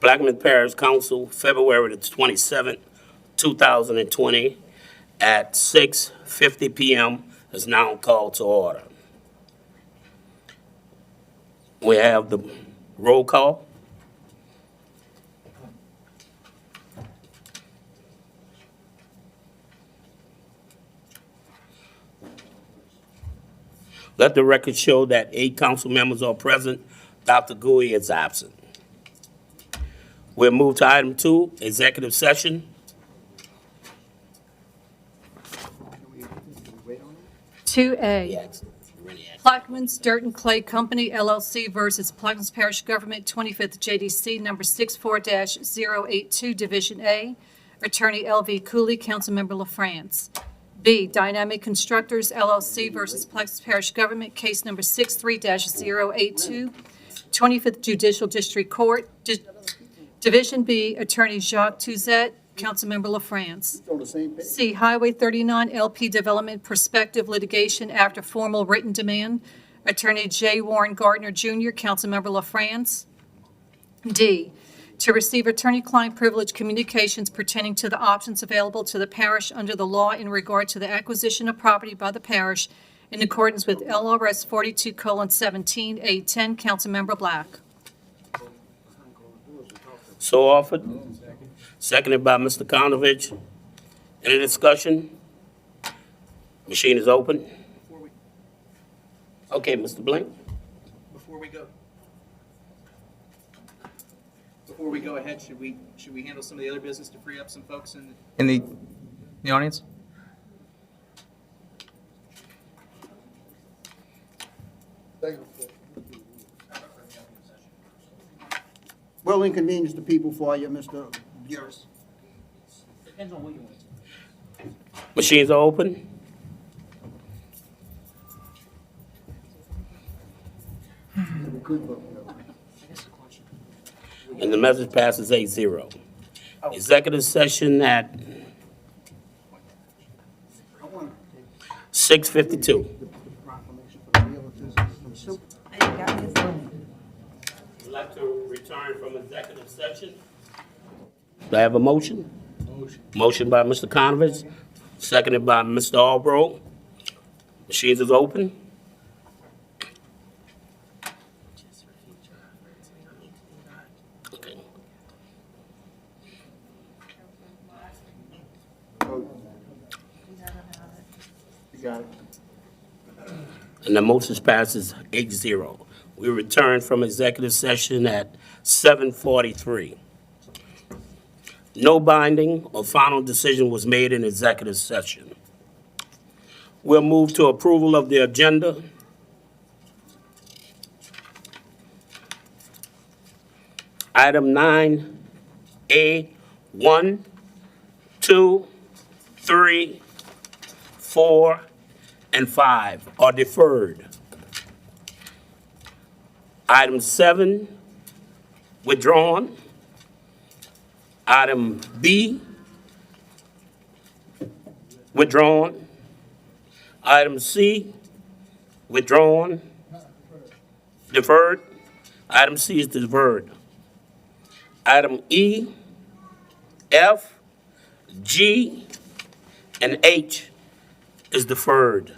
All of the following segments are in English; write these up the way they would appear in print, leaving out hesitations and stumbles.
Plaquemines Parish Council, February the 27th, 2020, at 6:50 p.m. is now called to order. We have the roll call. Let the record show that 8 council members are present. Dr. Gui is absent. We'll move to item 2, executive session. Two A, Plaquemines Dirt and Clay Company LLC versus Plaquemines Parish Government, 25th JDC, number 64-082, Division A. Attorney L.V. Cooley, Councilmember LaFrance. B, Dynamic Constructors LLC versus Plaquemines Parish Government, case number 63-082, 25th Judicial District Court, Division B, Attorney Jacques Touzette, Councilmember LaFrance. C, Highway 39 LP Development Prospective Litigation after formal written demand, Attorney J. Warren Gardner Jr., Councilmember LaFrance. D, to receive attorney-client privilege communications pertaining to the options available to the parish under the law in regard to the acquisition of property by the parish in accordance with LRS 42:17A10, Councilmember Black. So offered. Seconded by Mr. Konovich. Any discussion? Machine is open. Okay, Mr. Blink. Before we go ahead, should we handle some of the other business to free up some folks in the audience? Will inconvenience the people for you, Mr. Burris. Depends on what you want. Machines are open. And the message passes 8-0. Executive session at 6:52. I'd like to return from executive session. Do I have a motion? Motion by Mr. Conovich, seconded by Mr. Albro. Machines is open. Okay. You got it. And the motion passes 8-0. We return from executive session at 7:43. No binding or final decision was made in executive session. We'll move to approval of the agenda. Item 9A, 1, 2, 3, 4, and 5 are deferred. Item 7, withdrawn. Item B, withdrawn. Item C, withdrawn. Deferred. Item C is deferred. Item E, F, G, and H is deferred.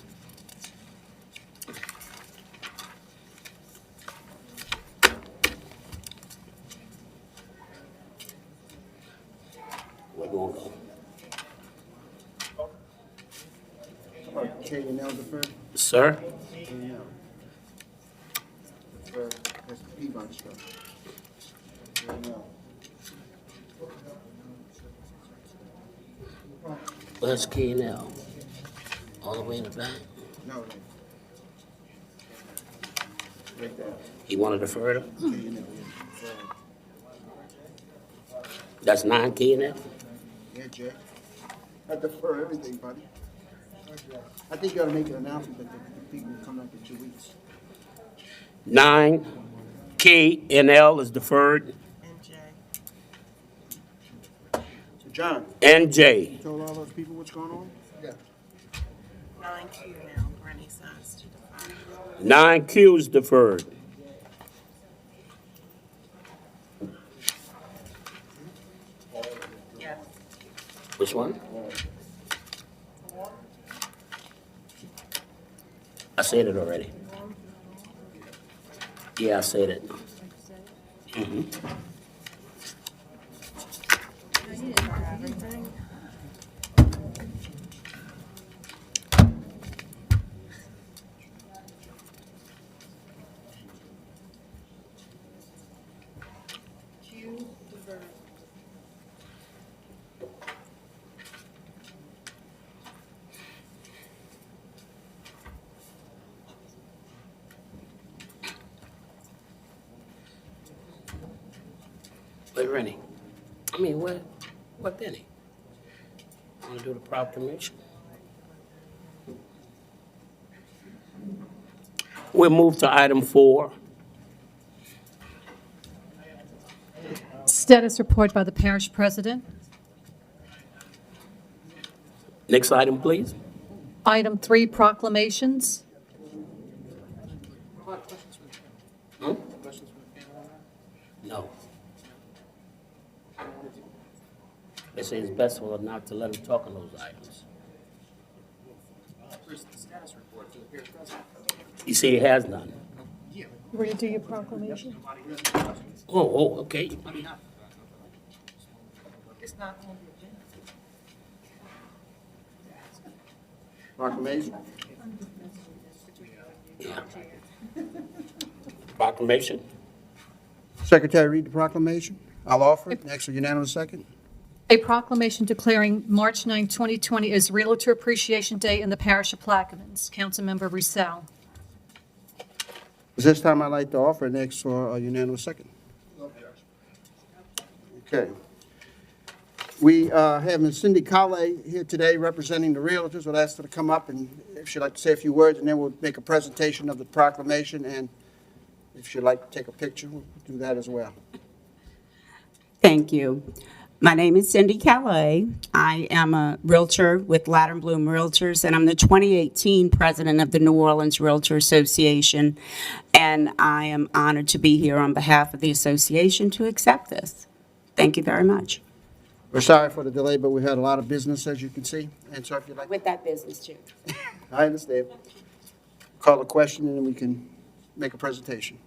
K and L deferred? Sir? K and L. Deferred. That's the Peabody stuff. K and L. Where's K and L? All the way in the back? No, no. Right there. You want to defer them? K and L, yeah. That's 9 K and L? Yeah, Jay. I defer everything, buddy. I think you ought to make an announcement that the people will come back in 2 weeks. 9 K and L is deferred. So, John, And J. you told all those people what's going on? Yeah. 9Q now, Renaissance to define. 9Q is deferred. Which one? I said it already. Yeah, I said it. Wait, Rennie. I mean, what Benny? Want to do the proclamation? We'll move to item 4. Status report by the parish president. Next item, please. Item 3, proclamations. No. They say it's best for not to let him talk on those items. Where's the status report for the parish president? You see, he has none. Where you do your proclamation? Oh, okay. It's not on the agenda. Proclamation. Yeah. Proclamation. Secretary, read the proclamation. I'll offer it. Next, a unanimous second. A proclamation declaring March 9, 2020 as Realtor Appreciation Day in the parish of Plaquemines. Councilmember Roussel. This time, I'd like to offer it next for a unanimous second. Okay. We have Ms. Cindy Colley here today representing the Realtors. I'll ask her to come up and if she'd like to say a few words, and then we'll make a presentation of the proclamation, and if she'd like to take a picture, we'll do that as well. Thank you. My name is Cindy Calais. I am a realtor with Ladder and Bloom Realtors, and I'm the 2018 president of the New Orleans Realtor Association, and I am honored to be here on behalf of the association to accept this. Thank you very much. We're sorry for the delay, but we had a lot of business, as you can see, and so if you'd like, With that business, too. I understand. Call a question, and then we can make a presentation.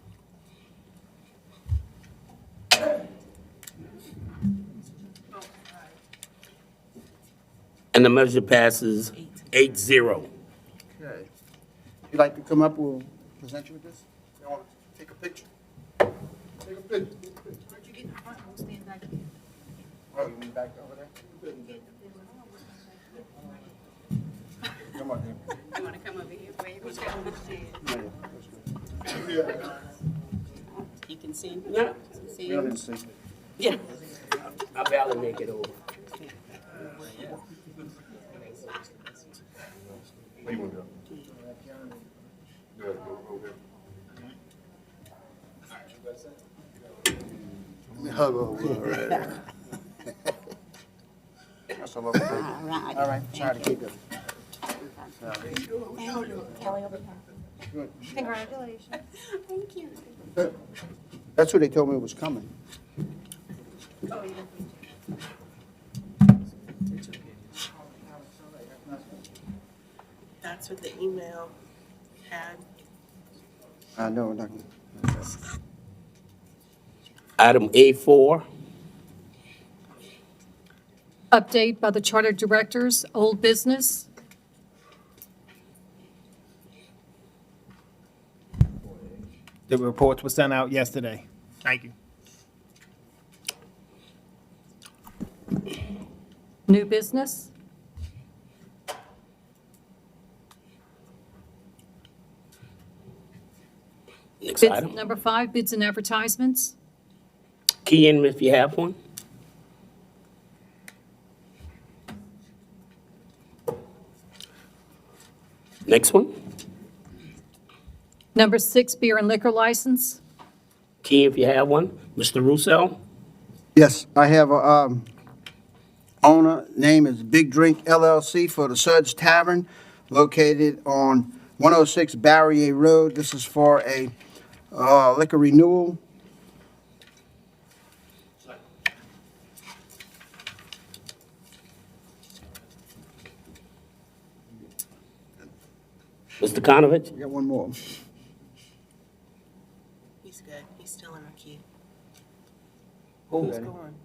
And the measure passes 8-0. Okay. If you'd like to come up, we'll present you with this. You want to take a picture? Take a picture. Where'd you get in the front? We'll stand back here. Oh, you mean back over there? Come on, Dan. You want to come over here? Who's got the chair? Yeah, that's good. You can see. Yeah. See We don't you? need to see. Yeah. I'll barely make it over. Where you want to go? Good, go over there. Hug over. That's a lovely picture. All right. All right, sorry to keep it. Kelly over Good. Congratulations. Thank you. That's who they told me was coming. That's what the email had. I know, Dr. Item A4. Update by the Charter Directors, old business. The reports were sent out yesterday. Thank you. New business. Next Bids, item. number 5, bids and advertisements. Key in if you have one. Next one. Number 6, beer and liquor license. Key if you have one. Mr. Russo. Yes, I have a owner, name is Big Drink LLC for the Suds Tavern, located on 106 Barrier Road. This is for a liquor renewal. Mr. Konovich? We got one more. He's good. He's still in our queue. Who's Who's going?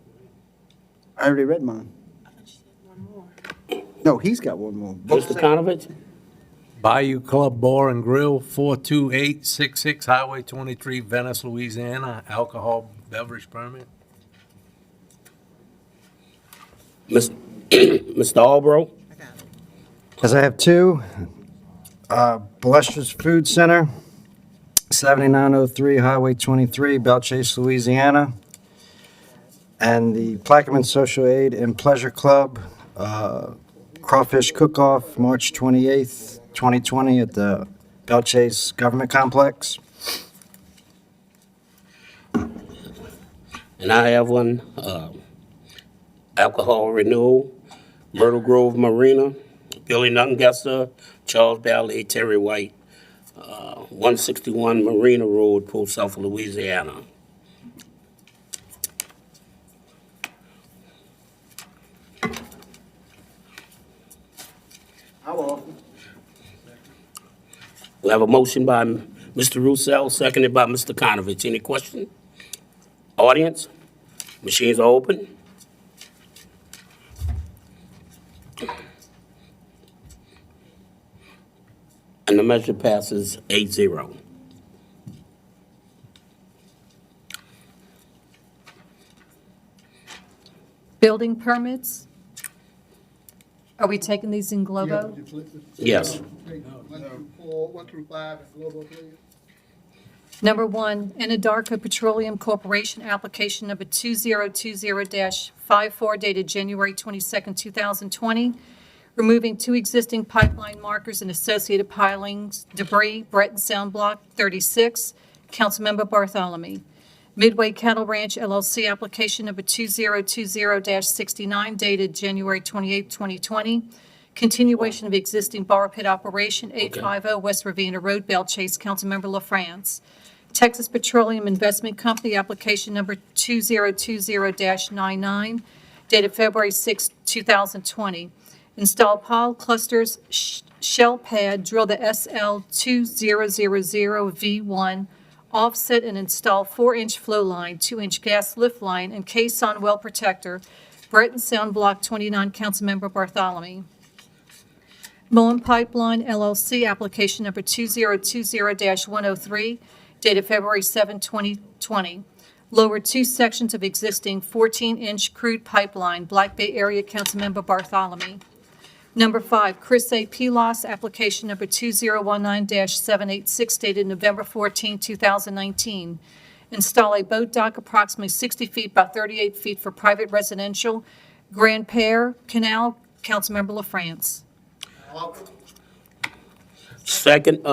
I already read mine. I thought you said one more. No, he's got one more. Mr. Konovich? Bayou Club Bar and Grill, 42866 Highway 23, Venice, Louisiana, alcohol beverage permit. Mr. Albro? I got it. Because I have two. Bluster's Food Center, 7903 Highway 23, Belle Chase, Louisiana. And the Plaquemines Social Aid and Pleasure Club, Crawfish Cook-Off, March 28th, 2020 at the Belle Chase Government Complex. And I have one, alcohol renewal, Myrtle Grove Marina, Billy Nungesser, Charles Ballet, Terry White, 161 Marina Road, Port South, Louisiana. How often? We have a motion by Mr. Roussel, seconded by Mr. Konovich. Any question? Audience? Machines are open. And the measure passes 8-0. Building permits? Are we taking these in globo? Yes. 1 through 5 and global, please. Number 1, Anadarko Petroleum Corporation, application number 2020-54 dated January 22nd, 2020, removing 2 existing pipeline markers and associated pilings, debris, Breton Sound Block 36, Councilmember Bartholomew. Midway Cattle Ranch LLC, application number 2020-69 dated January 28, 2020, continuation of existing borrow pit operation, 850 West Ravenna Road, Belle Chase, Councilmember LaFrance. Texas Petroleum Investment Company, application number 2020-99 dated February 6, 2020. Install pile clusters, shell pad, drill the SL2000V1, offset and install 4-inch flow line, 2-inch gas lift line, and caisson well protector, Breton Sound Block 29, Councilmember Bartholomew. Moen Pipeline LLC, application number 2020-103, dated February 7, 2020. Lower 2 sections of existing 14-inch crude pipeline, Black Bay Area, Councilmember Bartholomew. Number 5, Chris A. Pilas, application number 2019-786, dated November 14, 2019. Install a boat dock approximately 60 feet by 38 feet for private residential, Grand Pere Canal, Councilmember LaFrance. Second,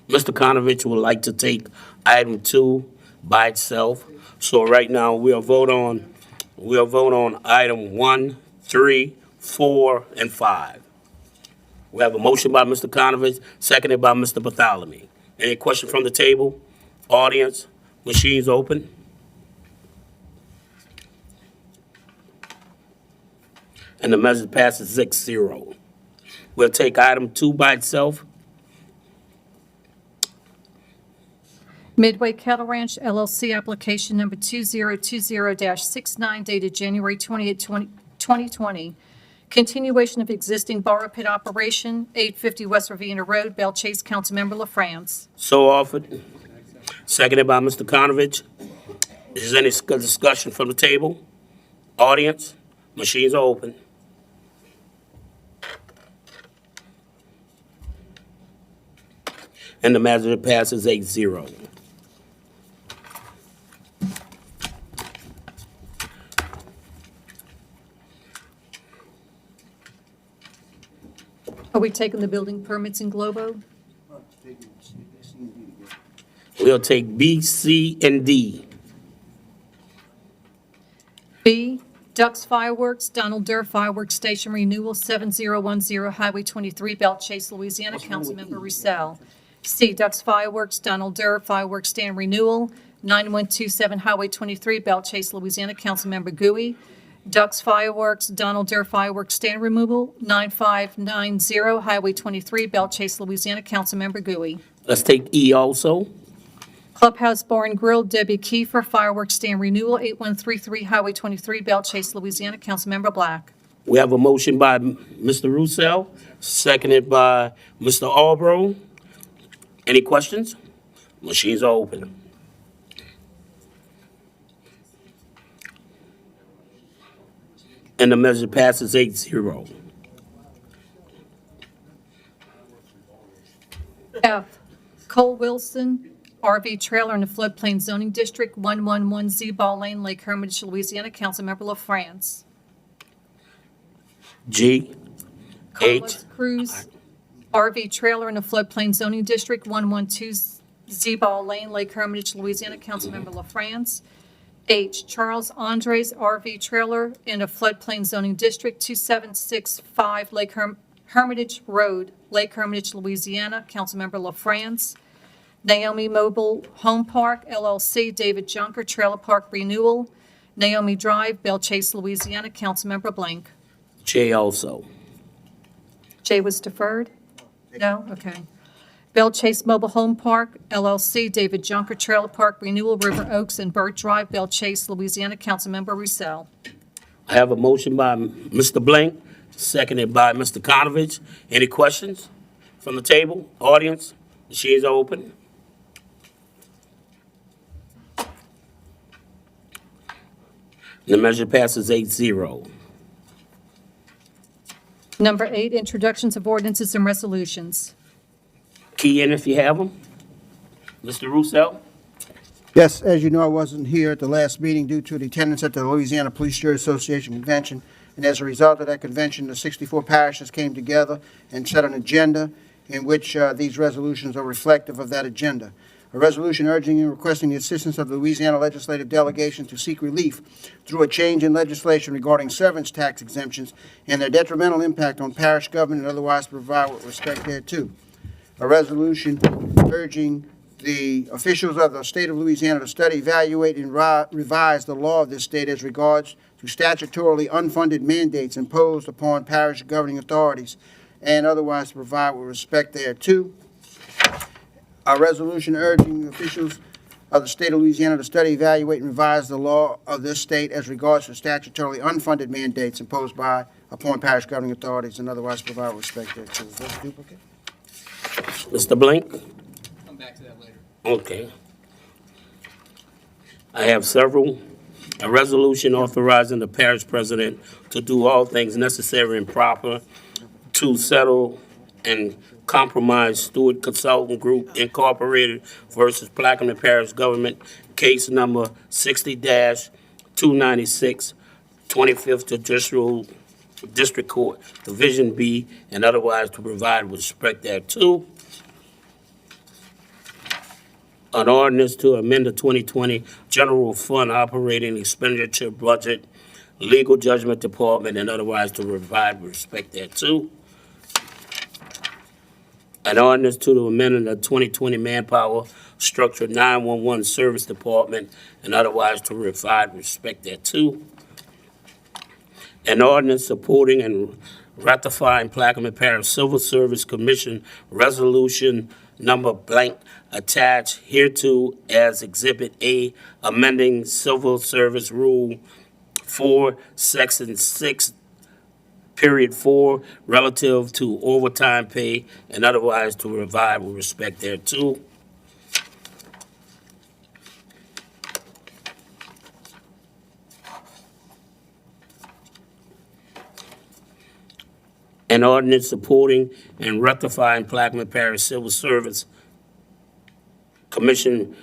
Mr. Konovich would like to take item 2 by itself. So right now, we'll vote on item 1, 3, 4, and 5. We have a motion by Mr. Konovich, seconded by Mr. Bartholomew. Any question from the table? Audience? Machines open? And the measure passes 6-0. We'll take item 2 by itself. Midway Cattle Ranch LLC, application number 2020-69, dated January 28, 2020. Continuation of existing borrow pit operation, 850 West Ravenna Road, Belle Chase, Councilmember LaFrance. So offered. Seconded by Mr. Konovich. Is there any discussion from the table? Audience? Machines are open. And the measure passes 8-0. Are we taking the building permits in globo? We'll take B, C, and D. B, Ducks Fireworks, Donald Durr Fireworks Station Renewal, 7010 Highway 23, Belle Chase, Louisiana, Councilmember Roussel. C, Ducks Fireworks, Donald Durr Fireworks Stand Renewal, 9127 Highway 23, Belle Chase, Louisiana, Councilmember Gouy. Ducks Fireworks, Donald Dare Fireworks Stand Removal, 9590 Highway 23, Belle Chase, Louisiana. Councilmember Gui. Let's take E also. Clubhouse Bar and Grill, Debbie Kiefer Fireworks Stand Renewal, 8133 Highway 23, Belle Chase, Louisiana. Councilmember Black. We have a motion by Mr. Roussel, seconded by Mr. Albro. Any questions? Machines are open. And the measure passes 8-0. F, Cole Wilson RV Trailer in the Floodplain Zoning District, 111 Z-Ball Lane, Lake Hermitage, Louisiana. Councilmember LaFrance. G, H, Carlos Cruz RV Trailer in the Floodplain Zoning District, 112 Z-Ball Lane, Lake Hermitage, Louisiana. Councilmember LaFrance. H, Charles Andres RV Trailer in a Floodplain Zoning District, 2765 Lake Hermitage Road, Lake Hermitage, Louisiana. Councilmember LaFrance. Naomi Mobile Home Park, LLC, David Junker Trailer Park Renewal, Naomi Drive, Belle Chase, Louisiana. Councilmember Blank. J also. J was deferred? No? Okay. Belle Chase Mobile Home Park, LLC, David Junker Trailer Park Renewal, River Oaks and Bird Drive, Belle Chase, Louisiana. Councilmember Roussel. I have a motion by Mr. Blank, seconded by Mr. Konovich. Any questions from the table, audience? Machines are open. The measure passes 8-0. Number 8, introductions of ordinances and resolutions. Key in if you have them. Mr. Roussel? Yes, as you know, I wasn't here at the last meeting due to the attendance at the Louisiana Police Jury Association Convention. And as a result of that convention, the 64 parishes came together and set an agenda in which these resolutions are reflective of that agenda. A resolution urging and requesting the assistance of the Louisiana legislative delegation to seek relief through a change in legislation regarding severance tax exemptions and their detrimental impact on parish government and otherwise provide with respect thereto. A resolution urging the officials of the state of Louisiana to study, evaluate, and revise the law of this state as regards to statutorily unfunded mandates imposed upon parish governing authorities and otherwise provide with respect thereto. A resolution urging the officials of the state of Louisiana to study, evaluate, and revise the law of this state as regards to statutorily unfunded mandates imposed upon parish governing authorities and otherwise provide with respect thereto. Is that a duplicate? Mr. Blank? Come back to that later. Okay. I have several. A resolution authorizing the parish president to do all things necessary and proper to settle and compromise Stewart Consultant Group Incorporated versus Plaquemines Parish Government, case number 60-296, 25th Judicial District Court, Division B, and otherwise to provide with respect thereto. An ordinance to amend the 2020 General Fund Operating Expenditure Budget, Legal Judgment Department, and otherwise to provide with respect thereto. An ordinance to amend the 2020 Manpower Structure 911 Service Department, and otherwise to provide with respect thereto. An ordinance supporting and ratifying Plaquemines Parish Civil Service Commission Resolution number blank attached hereto as Exhibit A, amending Civil Service Rule 4, Section 6, Period 4, relative to overtime pay and otherwise to provide with respect thereto. An ordinance supporting and rectifying Plaquemines Parish Civil Service Commission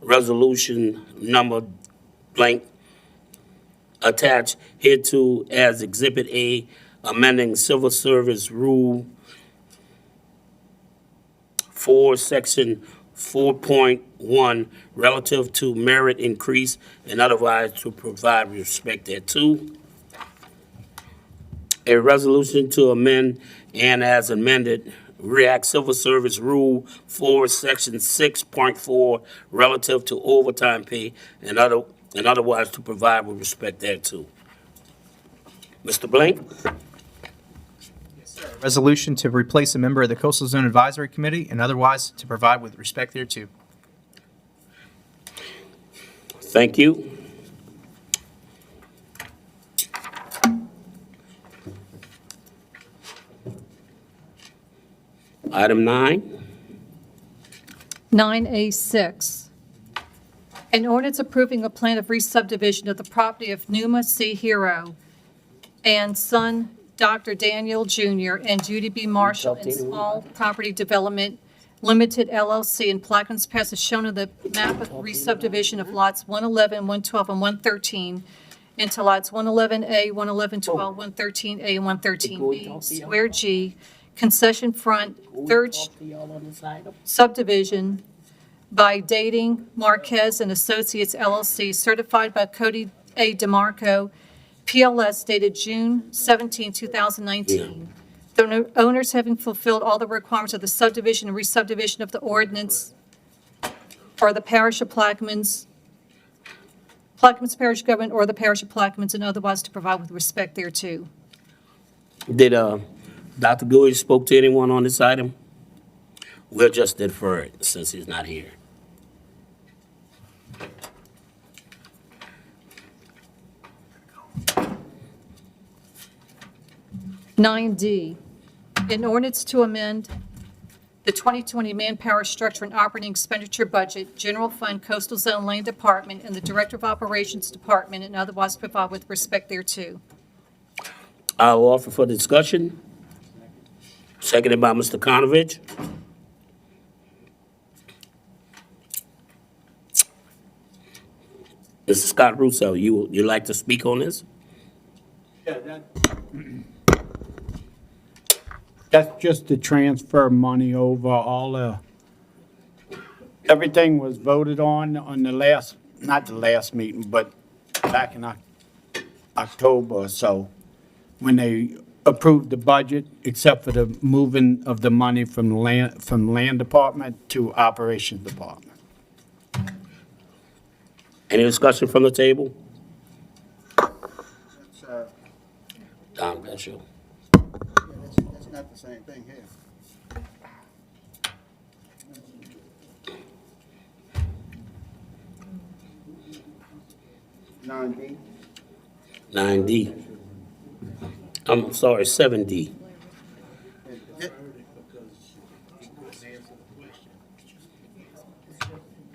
Resolution number blank attached hereto as Exhibit A, amending Civil Service Rule 4, Section 4.1, relative to merit increase and otherwise to provide respect thereto. A resolution to amend and as amended React Civil Service Rule 4, Section 6.4, relative to overtime pay and otherwise to provide with respect thereto. Mr. Blank? Resolution to replace a member of the Coastal Zone Advisory Committee and otherwise to provide with respect thereto. Thank you. Item 9. 9A6, an ordinance approving a plan of re-subdivision of the property of Numa C. Hero and son Dr. Daniel Jr. and Judy B. Marshall in Small Property Development Limited LLC in Plaquemines, Parish, as shown on the map of re-subdivision of lots 111, 112, and 113 into lots 111A, 11112, 113A, and 113B, Square G, concession front, third subdivision by dating Marquez and Associates LLC, certified by Cody A. DeMarco, PLS dated June 17, 2019. The owners having fulfilled all the requirements of the subdivision and re-subdivision of the ordinance or the parish of Plaquemines, Plaquemines Parish Government or the parish of Plaquemines, and otherwise to provide with respect thereto. Did Dr. Gouy spoke to anyone on this item? We'll just defer it since he's not here. Nine D, an ordinance to amend the 2020 manpower structure and operating expenditure budget, general fund, coastal zone land department, and the director of operations department, and otherwise provide with respect thereto. I'll offer for discussion. Seconded by Mr. Konovich. Mr. Scott Russo, you like to speak on this? That's just to transfer money over. Everything was voted on the last, not the last meeting, but back in October or so, when they approved the budget, except for the moving of the money from land department to operations department. Any discussion from the table? Don, that's you. That's not the same thing here. Nine B. 9D. I'm sorry, 7D.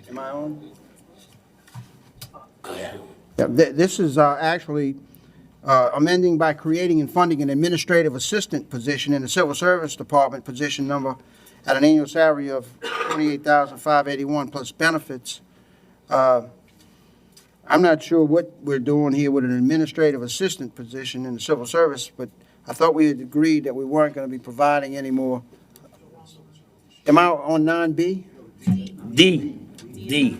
Am I on? Go ahead. Yeah, this is actually amending by creating and funding an administrative assistant position in the Civil Service Department, position number, at an annual salary of $28,581 plus benefits. I'm not sure what we're doing here with an administrative assistant position in the civil service, but I thought we had agreed that we weren't going to be providing any more. Am I on 9B? D.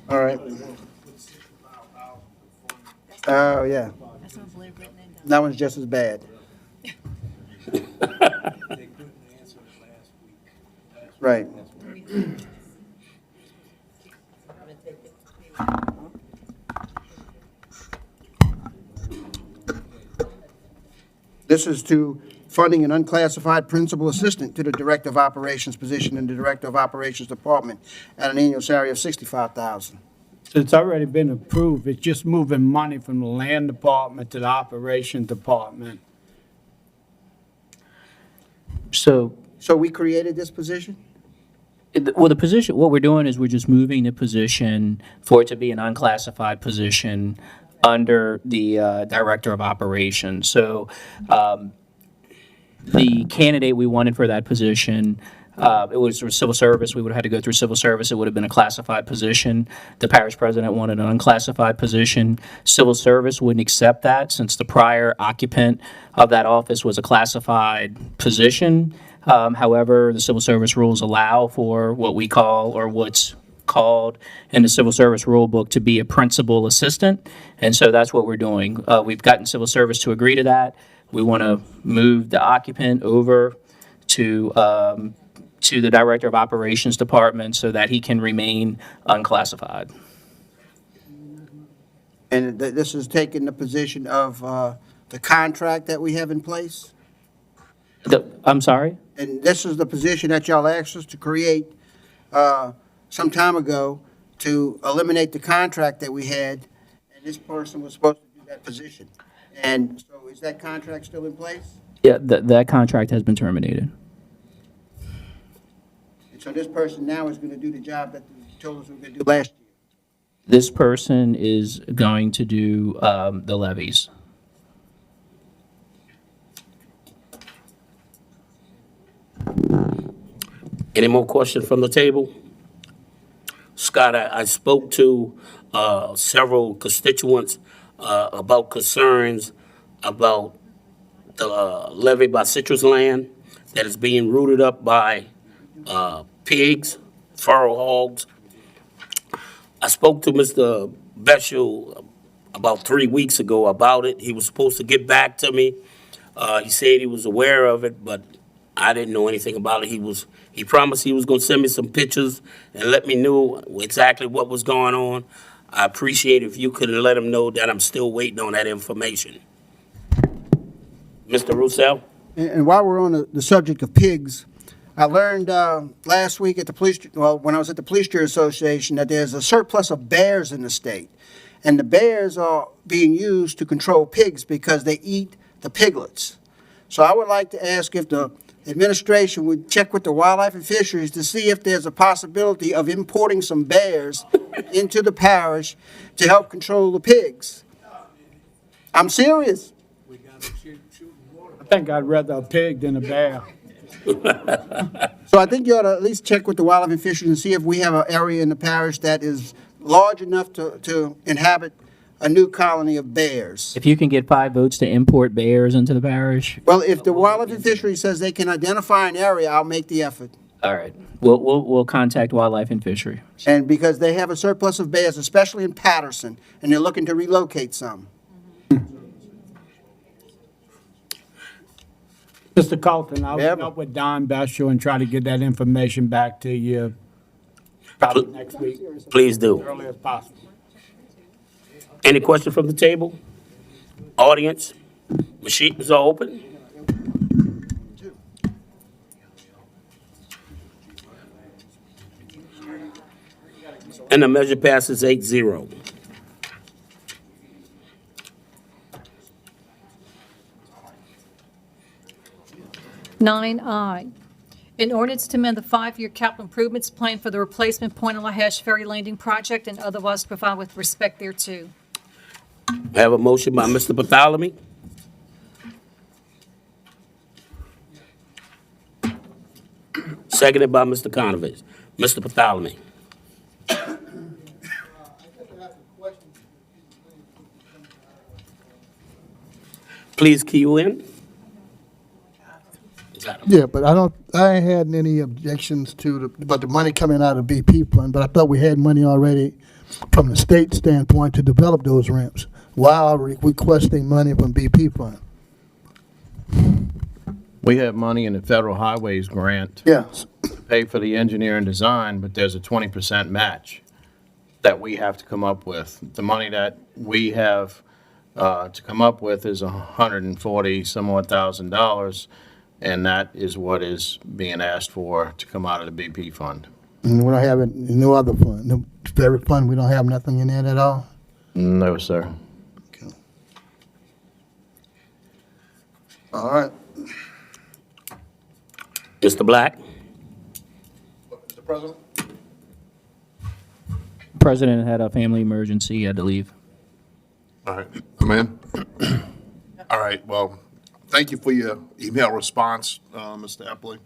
All right. Oh, yeah. That one's just as bad. Right. This is to funding an unclassified principal assistant to the Director of Operations position in the Director of Operations Department at an annual salary of $65,000. It's already been approved. It's just moving money from the land department to the operations department. So, So we created this position? well, the position, what we're doing is we're just moving the position for it to be an unclassified position under the Director of Operations. So, the candidate we wanted for that position, it was for civil service. We would have had to go through civil service. It would have been a classified position. The parish president wanted an unclassified position. Civil service wouldn't accept that since the prior occupant of that office was a classified position. However, the civil service rules allow for what we call, or what's called in the civil service rule book, to be a principal assistant. And so that's what we're doing. We've gotten civil service to agree to that. We want to move the occupant over to the Director of Operations Department so that he can remain unclassified. And this is taking the position of the contract that we have in place? I'm sorry? And this is the position that y'all asked us to create some time ago to eliminate the contract that we had, and this person was supposed to do that position. And so is that contract still in place? Yeah, that contract has been terminated. And so this person now is going to do the job that you told us we were going to do last year? This person is going to do the levies. Any more questions from the table? Scott, I spoke to several constituents about concerns about the levy by citrus land that is being rooted up by pigs, feral hogs. I spoke to Mr. Beshel about 3 weeks ago about it. He was supposed to get back to me. He said he was aware of it, but I didn't know anything about it. He promised he was going to send me some pictures and let me know exactly what was going on. I appreciate if you could let him know that I'm still waiting on that information. Mr. Roussel? And while we're on the subject of pigs, I learned last week at the when I was at the Police Jury Association, that there's a surplus of bears in the state. And the bears are being used to control pigs because they eat the piglets. So I would like to ask if the administration would check with the Wildlife and Fisheries to see if there's a possibility of importing some bears into the parish to help control the pigs. I'm serious. I think I'd rather a pig than a bear. So I think you ought to at least check with the Wildlife and Fisheries and see if we have an area in the parish that is large enough to inhabit a new colony of bears. If you can get 5 votes to import bears into the parish, Well, if the Wildlife and Fisheries says they can identify an area, I'll make the effort. all right. We'll contact Wildlife and Fishery. And because they have a surplus of bears, especially in Patterson, and they're looking to relocate some. Mr. Colton, I'll Yeah. get up with Don Beshel and try to get that information back to you probably next week, Please do. as early as possible. Any question from the table? Audience? Machines are open. And the measure passes 8-0. Nine I, an ordinance to amend the 5-year capital improvements plan for the replacement Point and Lahash Ferry Landing Project and otherwise provide with respect thereto. I have a motion by Mr. Bartholomew. Seconded by Mr. Conovich. Mr. Bartholomew. Please key in. Yeah, but I ain't had any objections to but the money coming out of BP fund, but I thought we had money already from the state standpoint to develop those ramps while requesting money from BP fund. We have money in the federal highways grant Yes. to pay for the engineering design, but there's a 20% match that we have to come up with. The money that we have to come up with is $140 some odd thousand, and that is what is being asked for to come out of the BP fund. And we don't have it, no other fund, no ferry fund, we don't have nothing in it at all? No, sir. Okay. All right. Mr. Black. Mr. President? President had a family emergency, he had to leave. All right, I'm in. All right, well, thank you for your email response, Mr. Epley.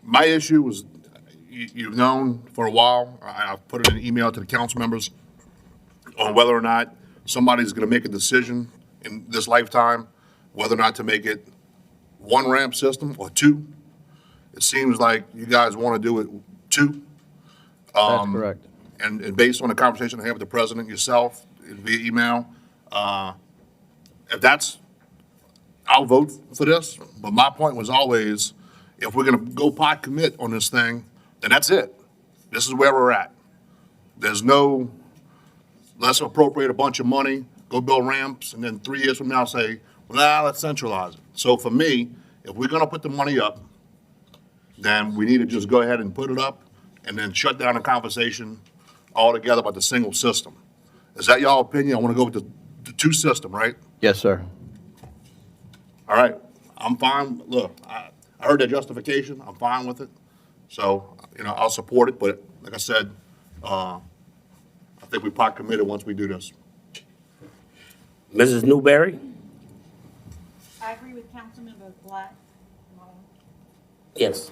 My issue was, you've known for a while, I've put it in an email to the council members on whether or not somebody's gonna make a decision in this lifetime, whether or not to make it one ramp system or two. It seems like you guys wanna do it two. That's correct. And based on the conversation I had with the president, yourself, via email, if that's, I'll vote for this. But my point was always, if we're gonna go pot commit on this thing, then that's it. This is where we're at. There's no let's appropriate a bunch of money, go build ramps, and then 3 years from now say, well, let's centralize it. So for me, if we're gonna put the money up, then we need to just go ahead and put it up and then shut down the conversation altogether about the single system. Is that y'all opinion? I wanna go with the two system, right? Yes, sir. All right, I'm fine. Look, I heard that justification. I'm fine with it. So, I'll support it, but like I said, I think we're pot committed once we do this. Mrs. Newberry? I agree with Councilmember Black. Yes.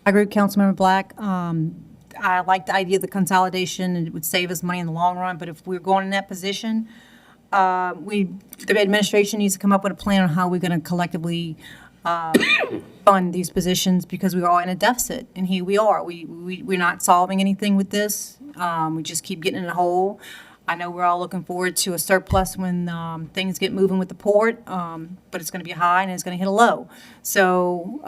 I agree with Councilmember Black. I like the idea of the consolidation, and it would save us money in the long run, but if we're going in that position, the administration needs to come up with a plan on how we're going to collectively fund these positions, because we are all in a deficit, and here we are. We're not solving anything with this. We just keep getting in a hole. I know we're all looking forward to a surplus when things get moving with the port, but it's going to be high and it's going to hit a low. So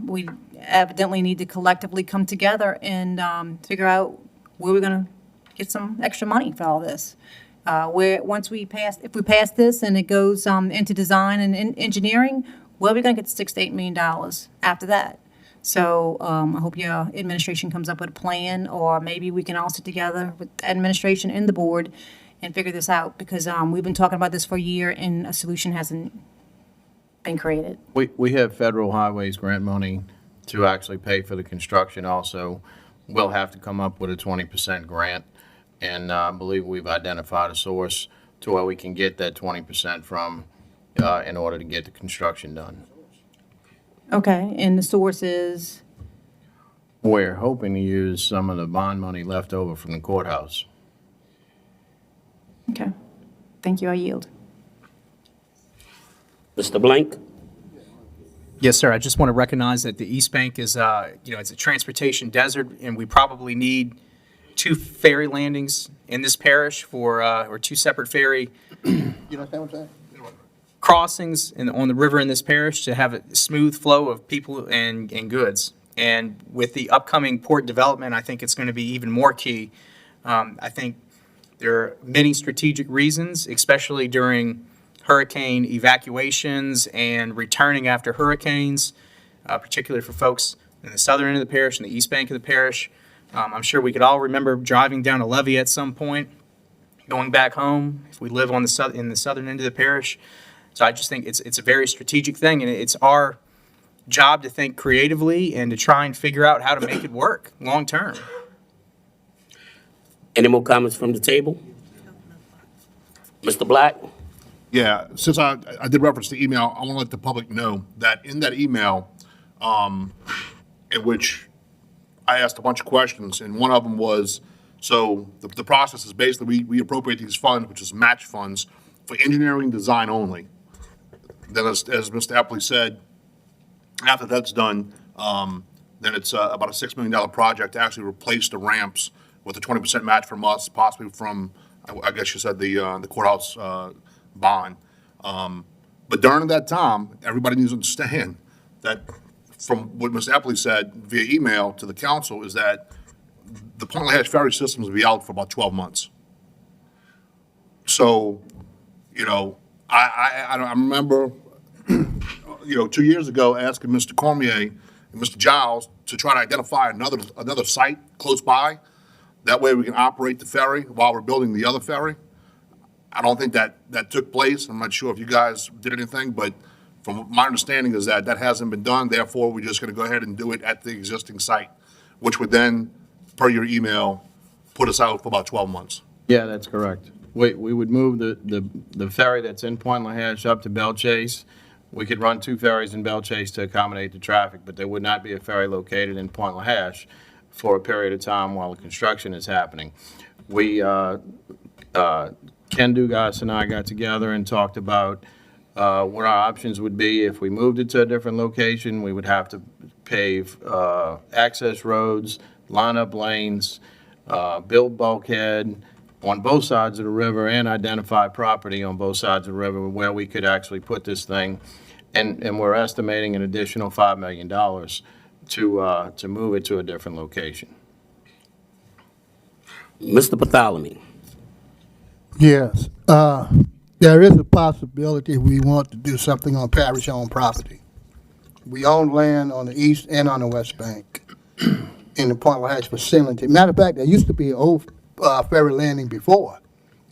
we evidently need to collectively come together and figure out where we're going to get some extra money for all this. If we pass this and it goes into design and engineering, where are we going to get the $6 to $8 million after that? So I hope your administration comes up with a plan, or maybe we can all sit together with administration and the board and figure this out, because we've been talking about this for a year and a solution hasn't been created. We have federal highways grant money to actually pay for the construction also. We'll have to come up with a 20% grant, and I believe we've identified a source to where we can get that 20% from in order to get the construction done. Okay, and the source is? We're hoping to use some of the bond money left over from the courthouse. Okay, thank you, I yield. Mr. Blank? Yes, sir. I just want to recognize that the East Bank is, it's a transportation desert, and we probably need 2 ferry landings in this parish or 2 separate ferry You understand what I'm saying? crossings on the river in this parish to have a smooth flow of people and goods. And with the upcoming port development, I think it's going to be even more key. I think there are many strategic reasons, especially during hurricane evacuations and returning after hurricanes, particularly for folks in the southern end of the parish and the east bank of the parish. I'm sure we could all remember driving down a levee at some point, going back home if we live in the southern end of the parish. So I just think it's a very strategic thing, and it's our job to think creatively and to try and figure out how to make it work long term. Any more comments from the table? Mr. Black? Yeah, since I did reference the email, I want to let the public know that in that email, in which I asked a bunch of questions, and one of them was, so the process is basically we appropriate these funds, which is match funds, for engineering design only. Then, as Mr. Epley said, after that's done, then it's about a $6 million project to actually replace the ramps with a 20% match from us, possibly from, I guess you said, the courthouse bond. But during that time, everybody needs to understand that from what Mr. Epley said via email to the council is that the Point Lahash ferry systems will be out for about 12 months. So, I remember, 2 years ago asking Mr. Cormier and Mr. Giles to try to identify another site close by. That way we can operate the ferry while we're building the other ferry. I don't think that took place. I'm not sure if you guys did anything, but from my understanding is that hasn't been done. Therefore, we're just going to go ahead and do it at the existing site, which would then, per your email, put us out for about 12 months. Yeah, that's correct. We would move the ferry that's in Point Lahash up to Belle Chase. We could run 2 ferries in Belle Chase to accommodate the traffic, but there would not be a ferry located in Point Lahash for a period of time while the construction is happening. We, Ken Dugas and I got together and talked about what our options would be if we moved it to a different location. We would have to pave access roads, line up lanes, build bulkhead on both sides of the river, and identify property on both sides of the river where we could actually put this thing. And we're estimating an additional $5 million to move it to a different location. Mr. Bartholomew? Yes. There is a possibility we want to do something on parish-owned property. We own land on the east and on the west bank in the Point Hatch vicinity. Matter of fact, there used to be an old ferry landing before,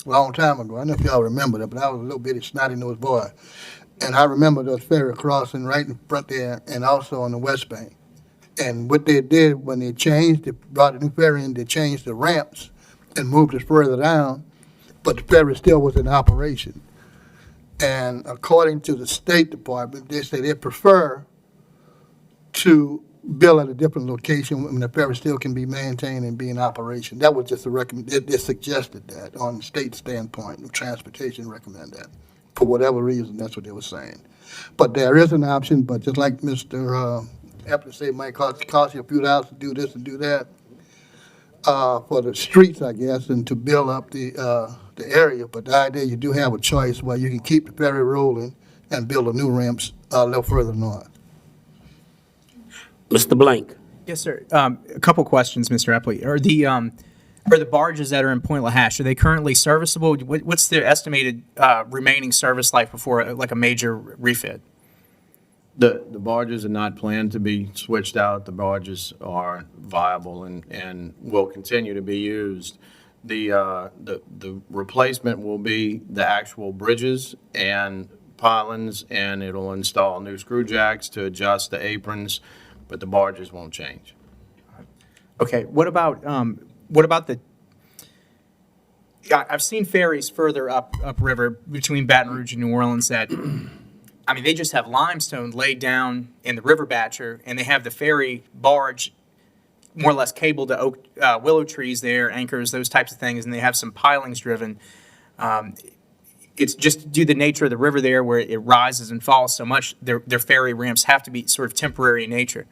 a long time ago. I don't know if y'all remember that, but I was a little bitty snotty-nosed boy. And I remember those ferry crossing right in front there and also on the west bank. And what they did when they changed, they brought a new ferry in, they changed the ramps and moved it further down, but the ferry still was in operation. And according to the State Department, they say they prefer to build at a different location when the ferry still can be maintained and be in operation. That was just a they suggested that on the state standpoint of transportation, recommend that. For whatever reason, that's what they were saying. But there is an option, but just like Mr. Epler said, it might cost you a few dollars to do this and do that for the streets, I guess, and to build up the area. But the idea, you do have a choice where you can keep the ferry rolling and build a new ramps a little further north. Mr. Blank. Yes, sir. A couple questions, Mr. Epley. Are the barges that are in Point Lahash, are they currently serviceable? What's their estimated remaining service life before like a major refit? The barges are not planned to be switched out. The barges are viable and will continue to be used. The replacement will be the actual bridges and pilings, and it'll install new screw jacks to adjust the aprons, but the barges won't change. Okay, what about the, I've seen ferries further upriver between Baton Rouge and New Orleans that, I mean, they just have limestone laid down in the river batcher, and they have the ferry barge more or less cabled to oak, willow trees there, anchors, those types of things, and they have some pilings driven. It's just due to the nature of the river there where it rises and falls so much, their ferry ramps have to be sort of temporary in nature.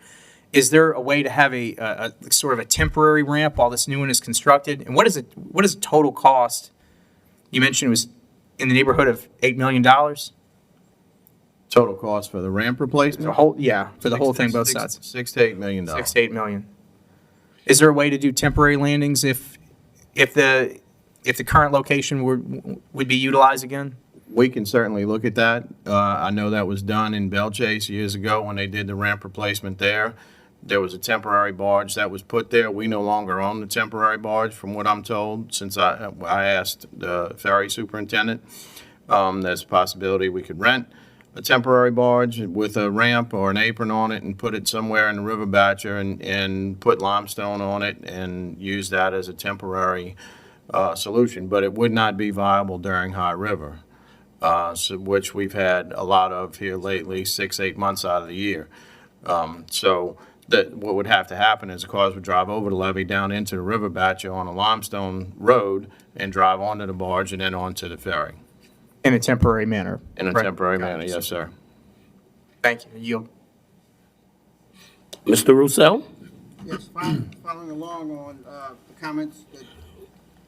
Is there a way to have a sort of a temporary ramp while this new one is constructed? And what is the total cost? You mentioned it was in the neighborhood of $8 million? Total cost for the ramp replacement? For the whole thing, both sides. $6 to $8 million. $6 to $8 million. Is there a way to do temporary landings if the current location would be utilized again? We can certainly look at that. I know that was done in Belchase years ago when they did the ramp replacement there. There was a temporary barge that was put there. We no longer own the temporary barge, from what I'm told, since I asked the ferry superintendent. There's a possibility we could rent a temporary barge with a ramp or an apron on it and put it somewhere in the river batcher and put limestone on it and use that as a temporary solution. But it would not be viable during high river, which we've had a lot of here lately, 6-8 months out of the year. So what would have to happen is the cars would drive over the levee down into the river batcher on a limestone road and drive onto the barge and then onto the ferry. In a temporary manner. In a temporary manner, yes, sir. Thank you. Yield. Mr. Roussel? Yes, following along on the comments that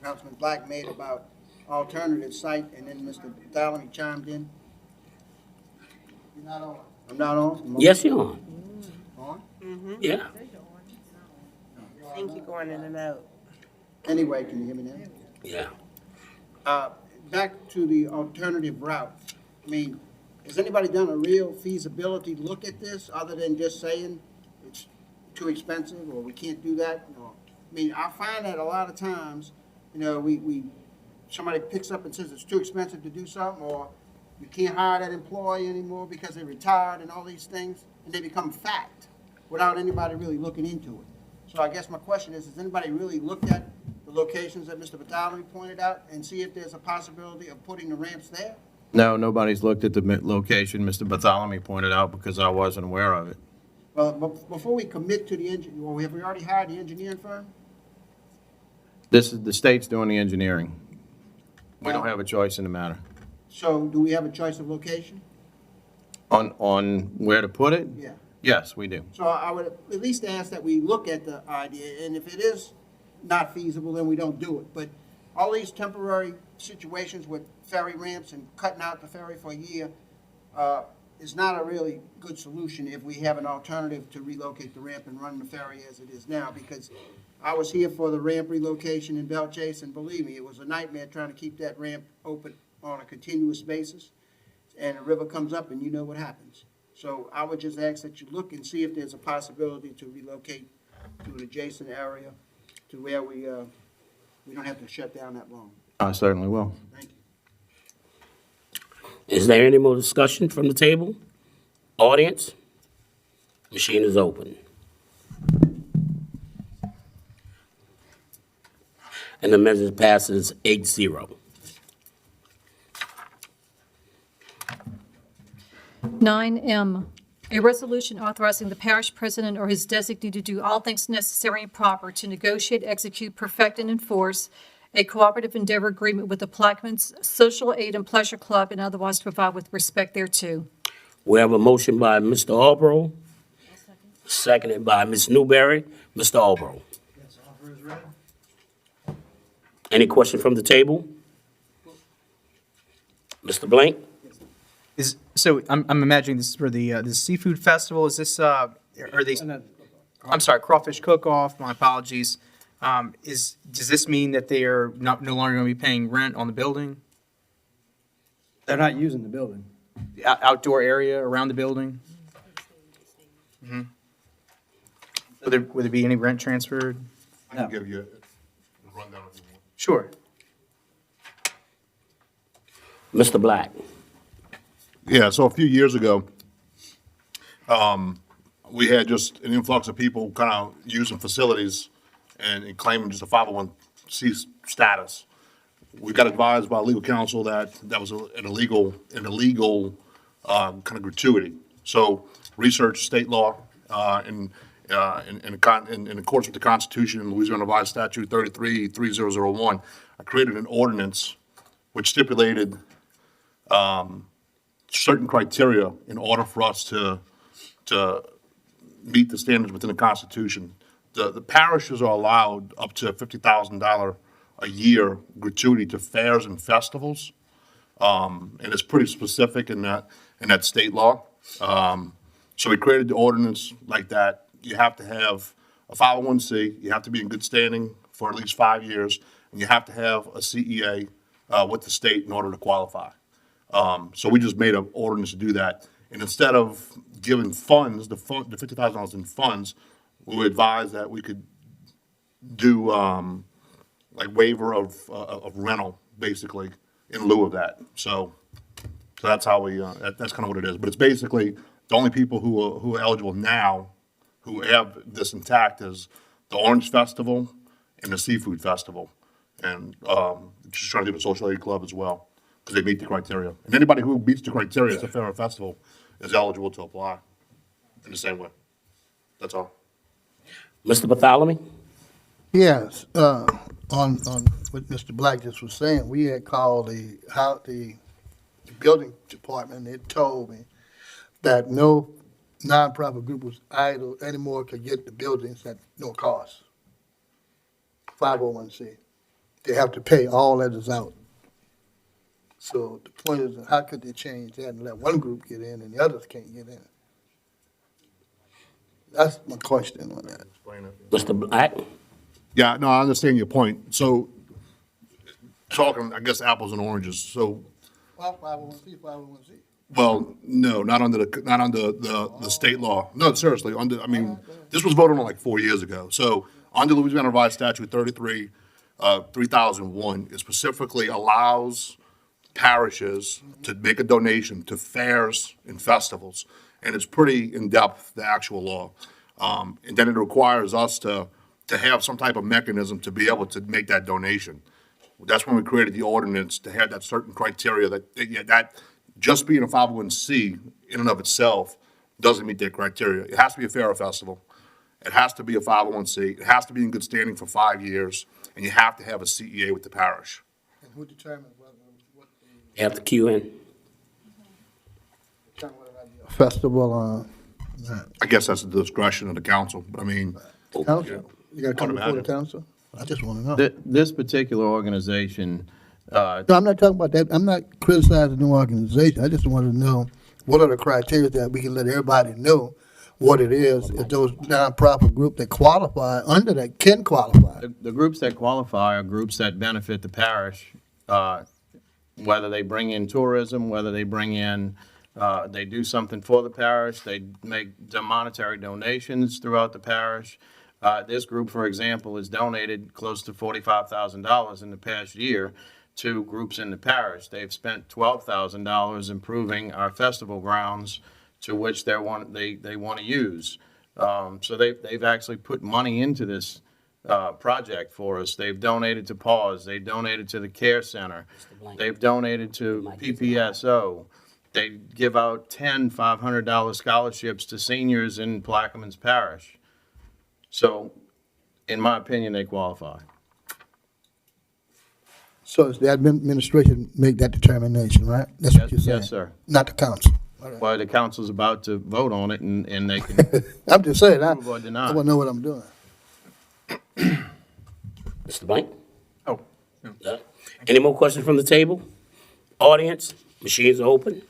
Councilman Black made about alternative site, and then Mr. Thalamy chimed in. You're not on. I'm not on? Yes, you're on. On? Yeah. I think you're going in and out. Anyway, can you hear me now? Yeah. Back to the alternative route. I mean, has anybody done a real feasibility look at this other than just saying it's too expensive or we can't do that? No. I mean, I find that a lot of times, you know, somebody picks up and says it's too expensive to do something, or you can't hire that employee anymore because they retired and all these things, and they become fact without anybody really looking into it. So I guess my question is, has anybody really looked at the locations that Mr. Battalmi pointed out and see if there's a possibility of putting the ramps there? No, nobody's looked at the location Mr. Bartholomew pointed out because I wasn't aware of it. Well, before we commit to the have we already hired the engineering firm? This is the state's doing the engineering. We don't have a choice in the matter. So do we have a choice of location? On where to put it? Yeah. Yes, we do. So I would at least ask that we look at the idea, and if it is not feasible, then we don't do it. But all these temporary situations with ferry ramps and cutting out the ferry for a year, it's not a really good solution if we have an alternative to relocate the ramp and run the ferry as it is now, because I was here for the ramp relocation in Belle Chase, and believe me, it was a nightmare trying to keep that ramp open on a continuous basis. And the river comes up and you know what happens. So I would just ask that you look and see if there's a possibility to relocate to an adjacent area to where we don't have to shut down that long. I certainly will. Thank you. Is there any more discussion from the table? Audience? Machine is open. And the measure passes 8-0. 9M, a resolution authorizing the parish president or his designee to do all things necessary and proper to negotiate, execute, perfect, and enforce a cooperative endeavor agreement with the Plaquemines Social Aid and Pleasure Club and otherwise to provide with respect thereto. We have a motion by Mr. Albro, seconded by Ms. Newberry. Mr. Albro. Any question from the table? Mr. Blank? I'm imagining this is for the seafood festival. Is this, are they, I'm sorry, crawfish cook-off, my apologies. Does this mean that they are no longer going to be paying rent on the building? They're not using the building. The outdoor area around the building? Mm-hmm. Would there be any rent transferred? I can give you a rundown if you want. Sure. Mr. Black? Yeah, so a few years ago, we had just an influx of people kind of using facilities and claiming just a 501c status. We got advised by legal counsel that was an illegal kind of gratuity. So research state law in accordance with the Constitution and Louisiana Revised Statute 33-3001, I created an ordinance which stipulated certain criteria in order for us to meet the standards within the Constitution. The parishes are allowed up to $50,000 a year gratuity to fairs and festivals, and it's pretty specific in that state law. So we created the ordinance like that. You have to have a 501c, you have to be in good standing for at least 5 years, and you have to have a CEA with the state in order to qualify. So we just made an ordinance to do that. And instead of giving funds, the $50,000 in funds, we were advised that we could do like waiver of rental, basically, in lieu of that. So that's how we, that's kind of what it is. But it's basically the only people who are eligible now who have this intact is the Orange Festival and the Seafood Festival. And just trying to do the Social Aid Club as well, because they meet the criteria. And anybody who meets the criteria, it's a fair festival, is eligible to apply in the same way. That's all. Mr. Bartholomew? Yes, on what Mr. Black just was saying, we had called the building department, and they told me that no nonprofit group was idle anymore could get the buildings at no cost. 501c. They have to pay all that is out. So the point is, how could they change that and let one group get in and the others can't get in? That's my question on that. Mr. Black? Yeah, no, I understand your point. So, talking, I guess, apples and oranges. So, Well, 501c, 501c. well, no, not under the state law. No, seriously, this was voted on like 4 years ago. So, under Louisiana Revised Statute 3001, it specifically allows parishes to make a donation to fairs and festivals. And it's pretty in-depth, the actual law. And then it requires us to have some type of mechanism to be able to make that donation. That's when we created the ordinance to have that certain criteria that just being a 501c in and of itself doesn't meet that criteria. It has to be a fair festival. It has to be a 501c. It has to be in good standing for 5 years. And you have to have a CEA with the parish. And who determines what You have to queue in. festival, I guess that's the discretion of the council, but I mean. council? You gotta come before the Automatic. council? I just wanna know. This particular organization, No, I'm not talking about that. I'm not criticizing the organization. I just wanted to know what are the criteria that we can let everybody know what it is, if those nonprofit group that qualify under that can qualify? The groups that qualify are groups that benefit the parish, whether they bring in tourism, whether they bring in, they do something for the parish, they make monetary donations throughout the parish. This group, for example, has donated close to $45,000 in the past year to groups in the parish. They've spent $12,000 improving our festival grounds, to which they want to use. So they've actually put money into this project for us. They've donated to PAWS. They've donated to the Care Center. They've donated to PPSO. They give out 10 $500 scholarships to seniors in Plaquemines Parish. So, in my opinion, they qualify. So it's the administration make that determination, right? That's what you're saying? Yes, sir. Not the council? Well, the council's about to vote on it, and they can I'm just saying, I approve or deny. want to know what I'm doing. Mr. Blank? Oh. No. Any more questions from the table? Audience, machines are open.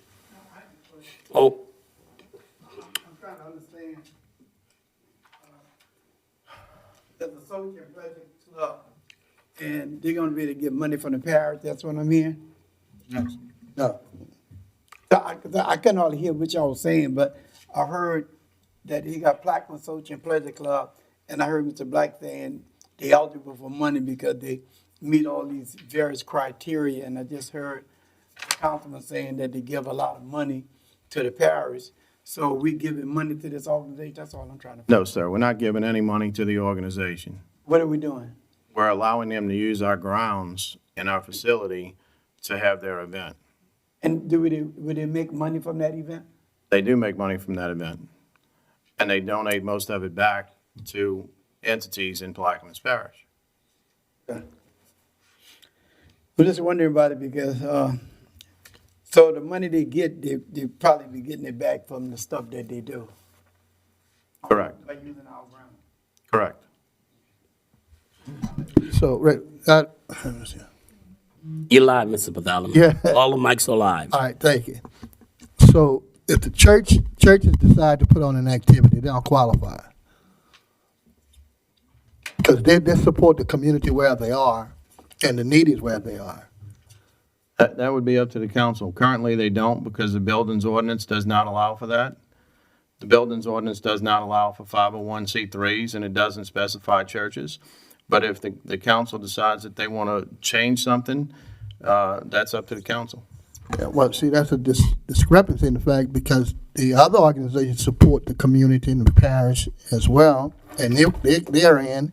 Oh, I'm trying to understand. There's a social project club, and they're gonna be able to get money from the parish, that's what I'm hearing? No. So I couldn't hardly hear what y'all was saying, but I heard that he got Plaquemines Social and Pleasure Club, and I heard Mr. Black saying they eligible for money because they meet all these various criteria, and I just heard the councilman saying that they give a lot of money to the parish. So we giving money to this organization, that's all I'm trying to. No, sir, we're not giving any money to the organization. What are we doing? We're allowing them to use our grounds and our facility to have their event. And would they make money from that event? They do make money from that event, and they donate most of it back to entities in Plaquemines Parish. We're just wondering about it because, so the money they get, they probably be getting it back from the stuff that they do. Correct. By using our ground. Correct. So, Rick, let me see. you're live, Mr. Bartholomew. Yeah. All the mics are live. All right, thank you. So if the churches decide to put on an activity, they don't qualify. Because they support the community where they are, and the need is where they are. That would be up to the council. Currently, they don't because the buildings ordinance does not allow for that. The buildings ordinance does not allow for 501c3s, and it doesn't specify churches. But if the council decides that they want to change something, that's up to the council. Yeah, well, see, that's a discrepancy in the fact because the other organizations support the community and the parish as well, and they're in.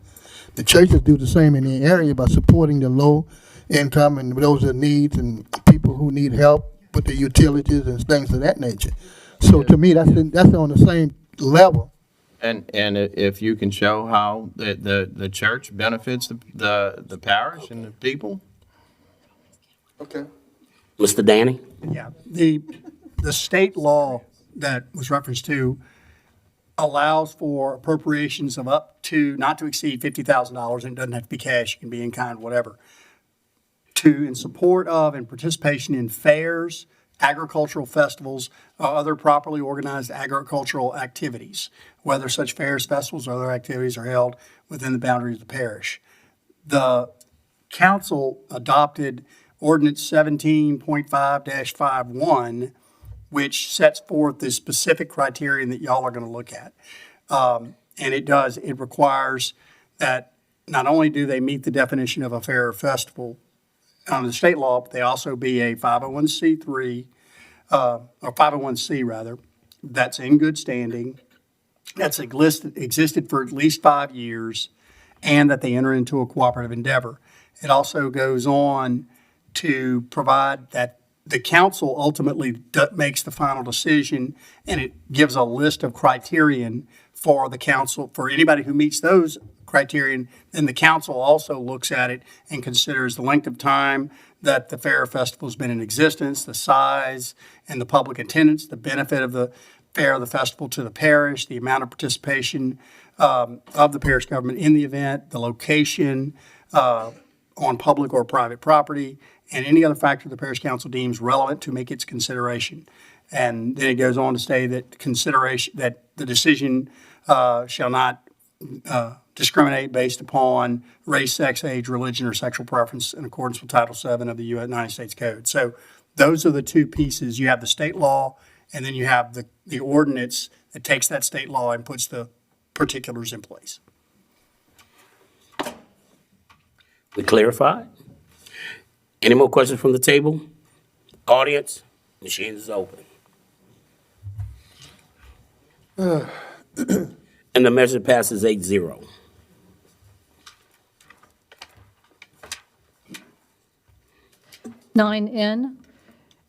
The churches do the same in the area by supporting the low income and those that needs and people who need help with the utilities and things of that nature. So to me, that's on the same level. And if you can show how the church benefits the parish and the people. Okay. Mr. Danny? Yeah, the state law that was referenced to allows for appropriations of up to, not to exceed $50,000, and it doesn't have to be cash, it can be in kind, whatever, in support of and participation in fairs, agricultural festivals, or other properly organized agricultural activities, whether such fairs, festivals, or other activities are held within the boundaries of the parish. The council adopted Ordinance 17.5-51, which sets forth the specific criterion that y'all are going to look at. And it requires that not only do they meet the definition of a fair or festival under the state law, but they also be a 501c3, or 501c rather, that's in good standing, that's existed for at least 5 years, and that they enter into a cooperative endeavor. It also goes on to provide that the council ultimately makes the final decision, and it gives a list of criterion for the council, for anybody who meets those criterion. Then the council also looks at it and considers the length of time that the fair or festival has been in existence, the size and the public attendance, the benefit of the fair or the festival to the parish, the amount of participation of the parish government in the event, the location on public or private property, and any other factor the parish council deems relevant to make its consideration. And then it goes on to say that that the decision shall not discriminate based upon race, sex, age, religion, or sexual preference in accordance with Title VII of the United States Code. So those are the two pieces. You have the state law, and then you have the ordinance that takes that state law and puts the particulars in place. We clarified? Any more questions from the table? Audience, machine is open. And the measure passes 8-0. Nine N,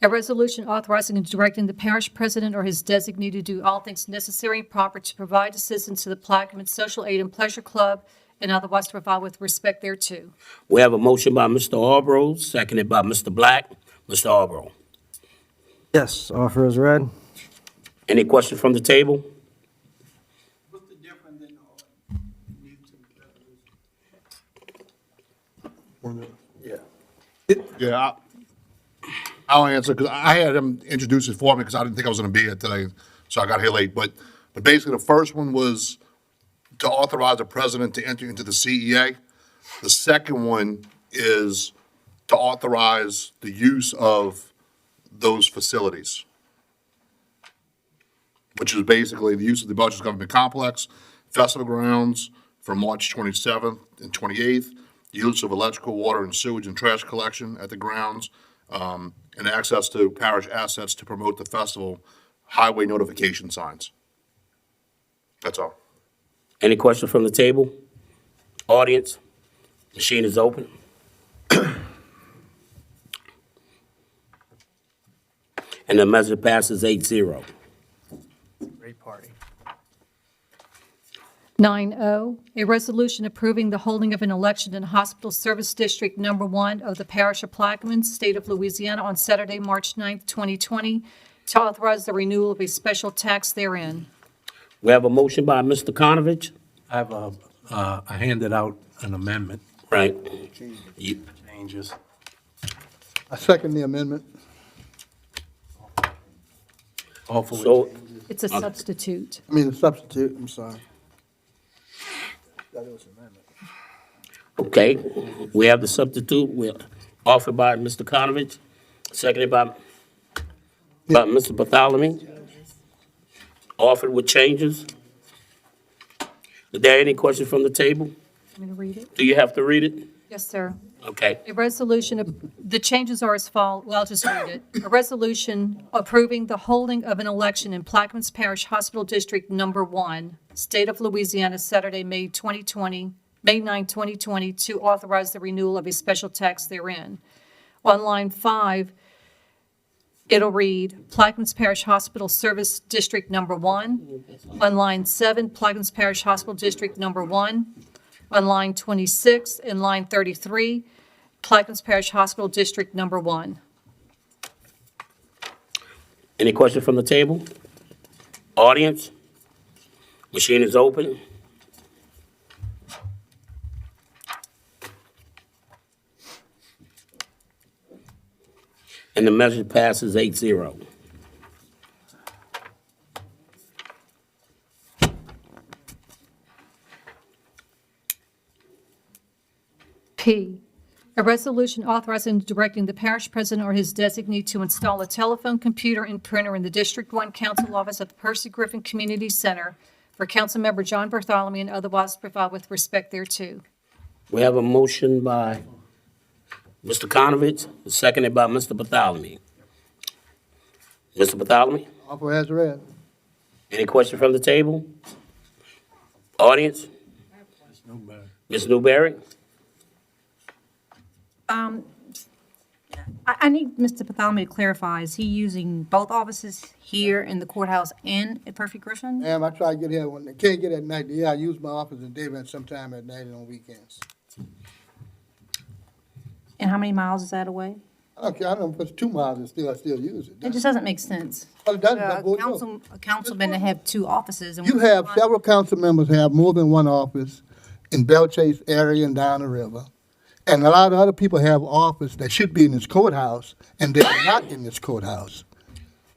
a resolution authorizing and directing the parish president or his designee to do all things necessary and proper to provide assistance to the Plaquemines Social Aid and Pleasure Club and otherwise to provide with respect thereto. We have a motion by Mr. Albro, seconded by Mr. Black. Mr. Albro. Yes, offer is read. Any questions from the table? What's the difference in Yeah, I'll answer, because I had him introduce it for me, because I didn't think I was going to be here today, so I got here late. But basically, the first one was to authorize the president to enter into the CEA. The second one is to authorize the use of those facilities, which is basically the use of the Belcher's Government Complex, festival grounds from March 27th and 28th, use of electrical, water, and sewage and trash collection at the grounds, and access to parish assets to promote the festival, highway notification signs. That's all. Any questions from the table? Audience, machine is open. And the measure passes 8-0. Great party. 9O, a resolution approving the holding of an election in Hospital Service District Number 1 of the Parish of Plaquemines, State of Louisiana, on Saturday, March 9th, 2020, to authorize the renewal of a special tax therein. We have a motion by Mr. Konovich. I have I handed out an amendment. Right. Changes. I second the amendment. Hopefully. So, It's a substitute. I mean, a substitute, I'm sorry. okay, we have the substitute, offered by Mr. Konovich, seconded by Mr. Bartholomew. Offered with changes. Is there any questions from the table? Want me to read it? Do you have to read it? Yes, sir. Okay. A resolution, the changes are as follows, well, I'll just read it. A resolution approving the holding of an election in Plaquemines Parish Hospital District Number 1, State of Louisiana, Saturday, May 9, 2020, to authorize the renewal of a special tax therein. On line 5, it'll read Plaquemines Parish Hospital Service District Number 1. On line 7, Plaquemines Parish Hospital District Number 1. On line 26 and line 33, Plaquemines Parish Hospital District Number 1. Any questions from the table? Audience? Machine is open. And the measure passes 8-0. P, a resolution authorizing and directing the parish president or his designee to install a telephone, computer, and printer in the District 1 Council Office at the Percy Griffin Community Center for Councilmember John Bartholomew and otherwise provide with respect thereto. We have a motion by Mr. Konovich, seconded by Mr. Bartholomew. Mr. Bartholomew, Offer as read. any question from the table? Audience? Ms. Newberry? I need Mr. Bartholomew to clarify, is he using both offices here in the courthouse and at Perfect Griffin? Ma'am, I try to get here when I can't get at night. Yeah, I use my office in daytime sometime at night and on weekends. And how many miles is that away? I don't care, I don't know if it's 2 miles and I still use it. It just doesn't make sense. Well, it doesn't, but A councilman to have 2 offices. And you have, several council members have more than one office in Belle Chase area and down the river. And a lot of other people have office that should be in this courthouse, and they're not in this courthouse.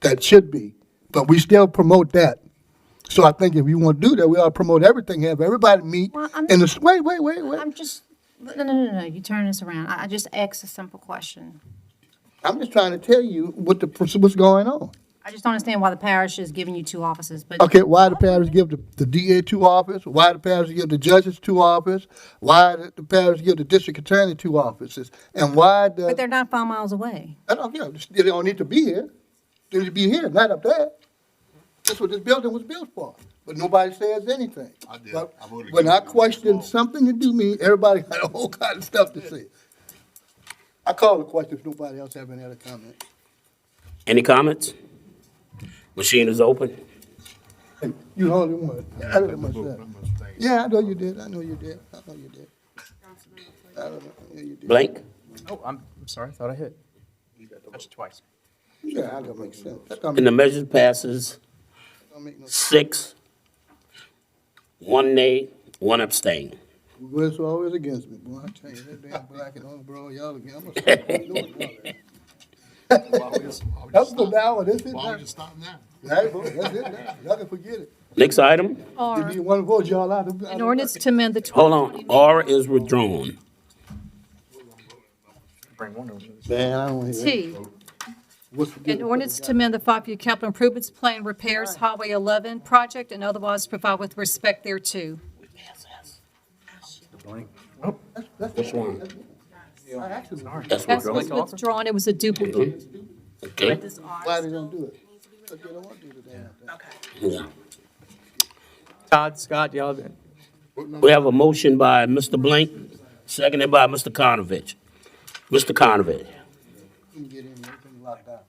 that should be. But we still promote that. So I think if you want to do that, we ought to promote everything, have everybody meet. Well, And the, wait. I'm just, no, you turn this around. I just asked a simple question. I'm just trying to tell you what's going on. I just don't understand why the parish is giving you 2 offices, but. Okay, why the parish give the DA 2 offices? Why the parish give the judges 2 offices? Why the parish give the district attorney 2 offices? And why the... But they're not 5 miles away. I don't, they don't need to be here. They need to be here, not up there. That's what this building was built for. But nobody says anything. I did. But I voted when I against it. question something to do me, everybody got a whole kind of stuff to say. I call the question if nobody else have any other comments. Any comments? Machine is open. You the only one. I did it myself. Yeah, I know you did. I know you did. I know you did. I don't know. Yeah, you did. Blank? Oh, I'm sorry, I thought I hit. Touched it twice. Yeah, that don't make sense. That don't And the make, measure passes don't make no sense. 6, 1 nay, 1 abstain. It's always against me, boy. I tell you, that damn black and old bro, y'all again. I'm gonna stop doing y'all that. That's the now. This is Why now. would you stop now? Right, bro, that's it now. Y'all can forget it. Next item. If you want to vote y'all out. An ordinance to amend the Hold on. R is withdrawn. Bring one over. Man, I don't want to hear T, that. an ordinance to amend the 5-year capital improvements plan repairs Highway 11 project and otherwise provide with respect thereto. Which one? That's That withdrawn. was withdrawn. It was a duplicate. Okay. Why they don't do it? Because they don't want to do the damn thing. Yeah. Todd, Scott, y'all. We have a motion by Mr. Blank, seconded by Mr. Konovich. Mr. Konovich. Couldn't get in, everything locked out.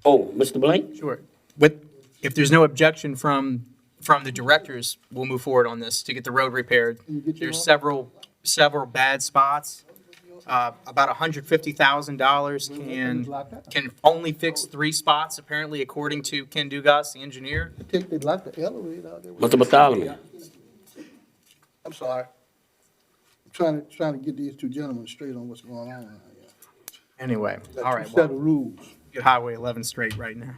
Oh, Mr. Blank? Sure. If there's no objection from the directors, we'll move forward on this to get the road repaired. There's several bad spots. About $150,000 can only fix 3 spots, apparently, according to Ken Dugas, the engineer. I think they locked the elevator out there. Mr. Bartholomew? I'm sorry. I'm trying to get these 2 gentlemen straight on what's going on out here. Anyway, Got all 2 right. set Well, of rules. get Highway 11 straight right now.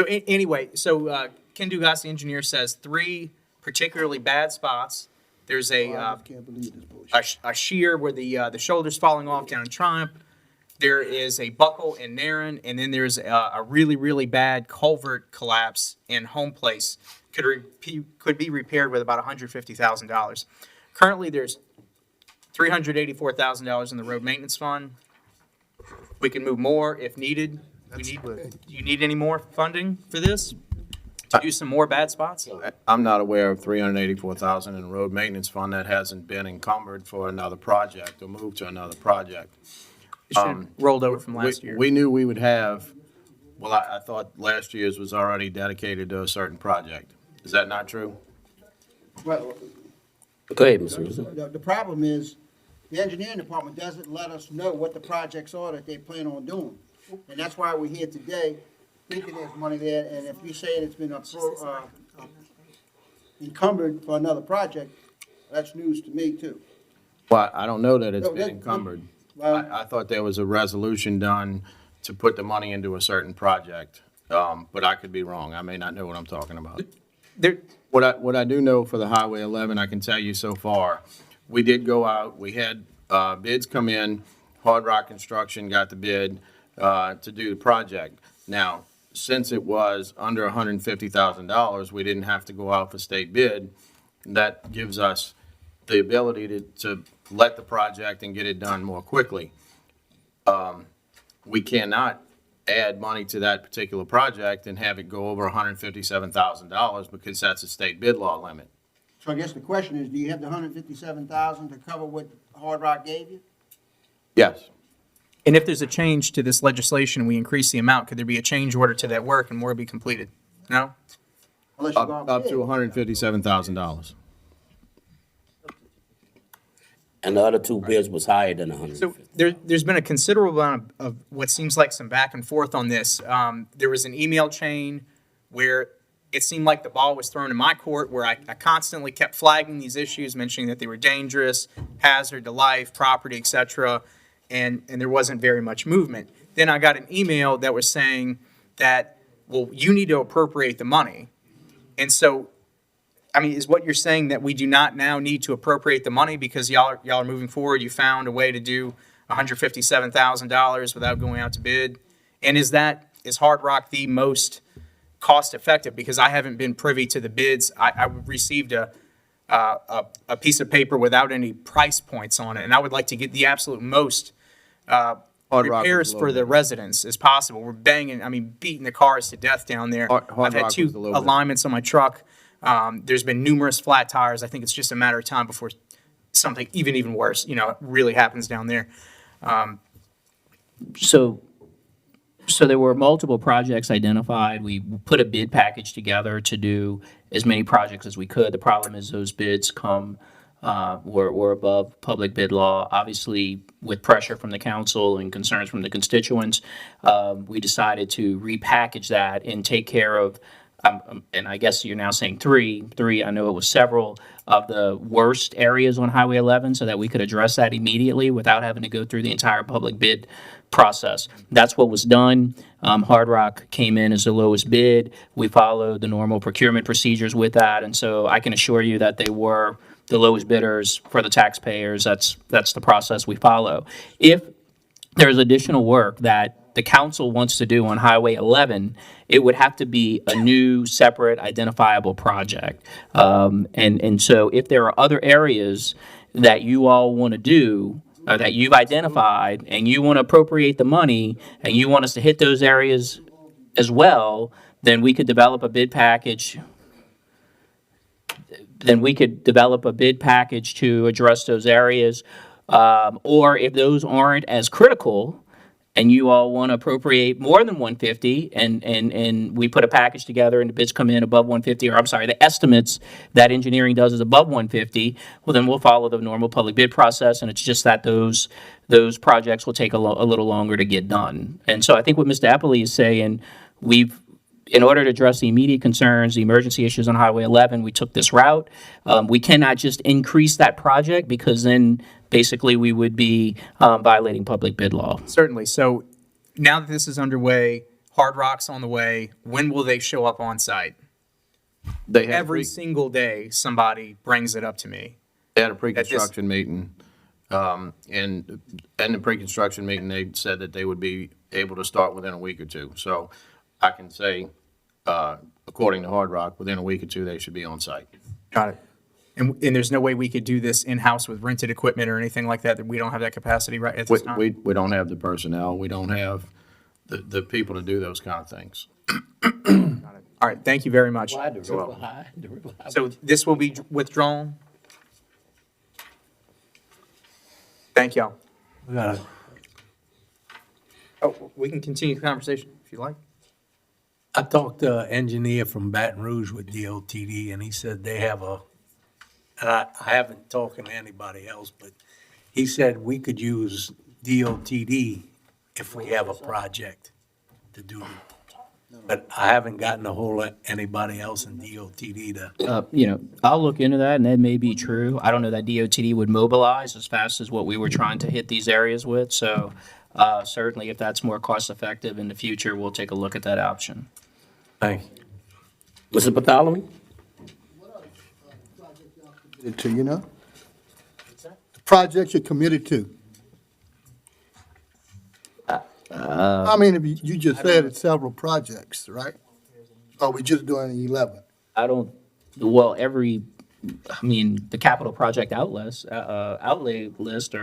Anyway, Ken Dugas, the engineer, says 3 particularly bad spots. There's I just can't believe this bullshit. a shear where the shoulder's falling off down in Triumph. There is a buckle in Narren, and then there's a really, really bad culvert collapse in Home Place. Could be repaired with about $150,000. Currently, there's $384,000 in the road maintenance fund. We can move more if needed. Do you need any more funding for this? To do some more bad spots? I'm not aware of $384,000 in the road maintenance fund that hasn't been encumbered for another project or moved to another project. It should rolled over from last year. We knew we would have, well, I thought last year's was already dedicated to a certain project. Is that not true? Well, Go ahead, Mr. Rizzo. the problem is, the engineering department doesn't let us know what the projects are that they plan on doing. And that's why we're here today, thinking there's money there, and if you say it's been encumbered for another project, that's news to me too. Well, I don't know that it's No, been that- encumbered. Well- I thought there was a resolution done to put the money into a certain project, but I could be wrong. I may not know what I'm talking about. What I do know for the Highway 11, I can tell you so far, we did go out, we had bids come in, Hard Rock Construction got the bid to do the project. Now, since it was under $150,000, we didn't have to go out for state bid. That gives us the ability to let the project and get it done more quickly. We cannot add money to that particular project and have it go over $157,000 because that's a state bid law limit. So I guess the question is, do you have the $157,000 to cover what Hard Rock gave you? Yes. And if there's a change to this legislation, we increase the amount, could there be a change order to that work and more be completed? No? Unless you go out Up bid. to $157,000. And the other 2 bids was higher than 100. So there's been a considerable amount of what seems like some back and forth on this. There was an email chain where it seemed like the ball was thrown in my court, where I constantly kept flagging these issues, mentioning that they were dangerous, hazard to life, property, et cetera, and there wasn't very much movement. Then I got an email that was saying that, well, you need to appropriate the money. And so, I mean, is what you're saying that we do not now need to appropriate the money because y'all are moving forward? You found a way to do $157,000 without going out to bid? And is Hard Rock the most cost effective? Because I haven't been privy to the bids. I received a piece of paper without any price points on it, and I would like to get the absolute most repairs for the residents as possible. We're beating the cars to death down there. I've had 2 alignments on my truck. There's been numerous flat tires. I think it's just a matter of time before something even worse, really happens down there. So there were multiple projects identified. We put a bid package together to do as many projects as we could. The problem is those bids were above public bid law. Obviously, with pressure from the council and concerns from the constituents, we decided to repackage that and take care of, and I guess you're now saying three, I know it was several of the worst areas on Highway 11 so that we could address that immediately without having to go through the entire public bid process. That's what was done. Hard Rock came in as the lowest bid. We followed the normal procurement procedures with that, and so I can assure you that they were the lowest bidders for the taxpayers. That's the process we follow. If there's additional work that the council wants to do on Highway 11, it would have to be a new, separate, identifiable project. And so if there are other areas that you all want to do, that you've identified, and you want to appropriate the money, and you want us to hit those areas as well, then we could develop a bid package. To address those areas. Or if those aren't as critical, and you all want to appropriate more than 150, and we put a package together and the bids come in above 150, or I'm sorry, the estimates that engineering does is above 150, well, then we'll follow the normal public bid process, and it's just that those projects will take a little longer to get done. And so I think what Mr. Eppley is saying, in order to address the immediate concerns, the emergency issues on Highway 11, we took this route. We cannot just increase that project because then basically we would be violating public bid law. Certainly. So now that this is underway, Hard Rock's on the way, when will they show up on site? Every single day, somebody brings it up to me. They had a pre-construction meeting, and in the pre-construction meeting, they said that they would be able to start within a week or two. So I can say, according to Hard Rock, within a week or two, they should be on site. Got it. And there's no way we could do this in-house with rented equipment or anything like that we don't have that capacity right at this time? We don't have the personnel. We don't have the people to do those kind of things. All right, thank you very much. Why the river high? So this will be withdrawn? Thank y'all. Oh, we can continue the conversation if you like. I talked to an engineer from Baton Rouge with DOTD, and he said they have and I haven't talked to anybody else, but he said we could use DOTD if we have a project to do. But I haven't gotten a hold of anybody else in DOTD to. I'll look into that, and that may be true. I don't know that DOTD would mobilize as fast as what we were trying to hit these areas with. So certainly, if that's more cost effective in the future, we'll take a look at that option. Thank you. Mr. Bartholomew? The projects you're committed to. I mean, if you just said it's several projects, right? Or we just doing 11? The capital project outlay list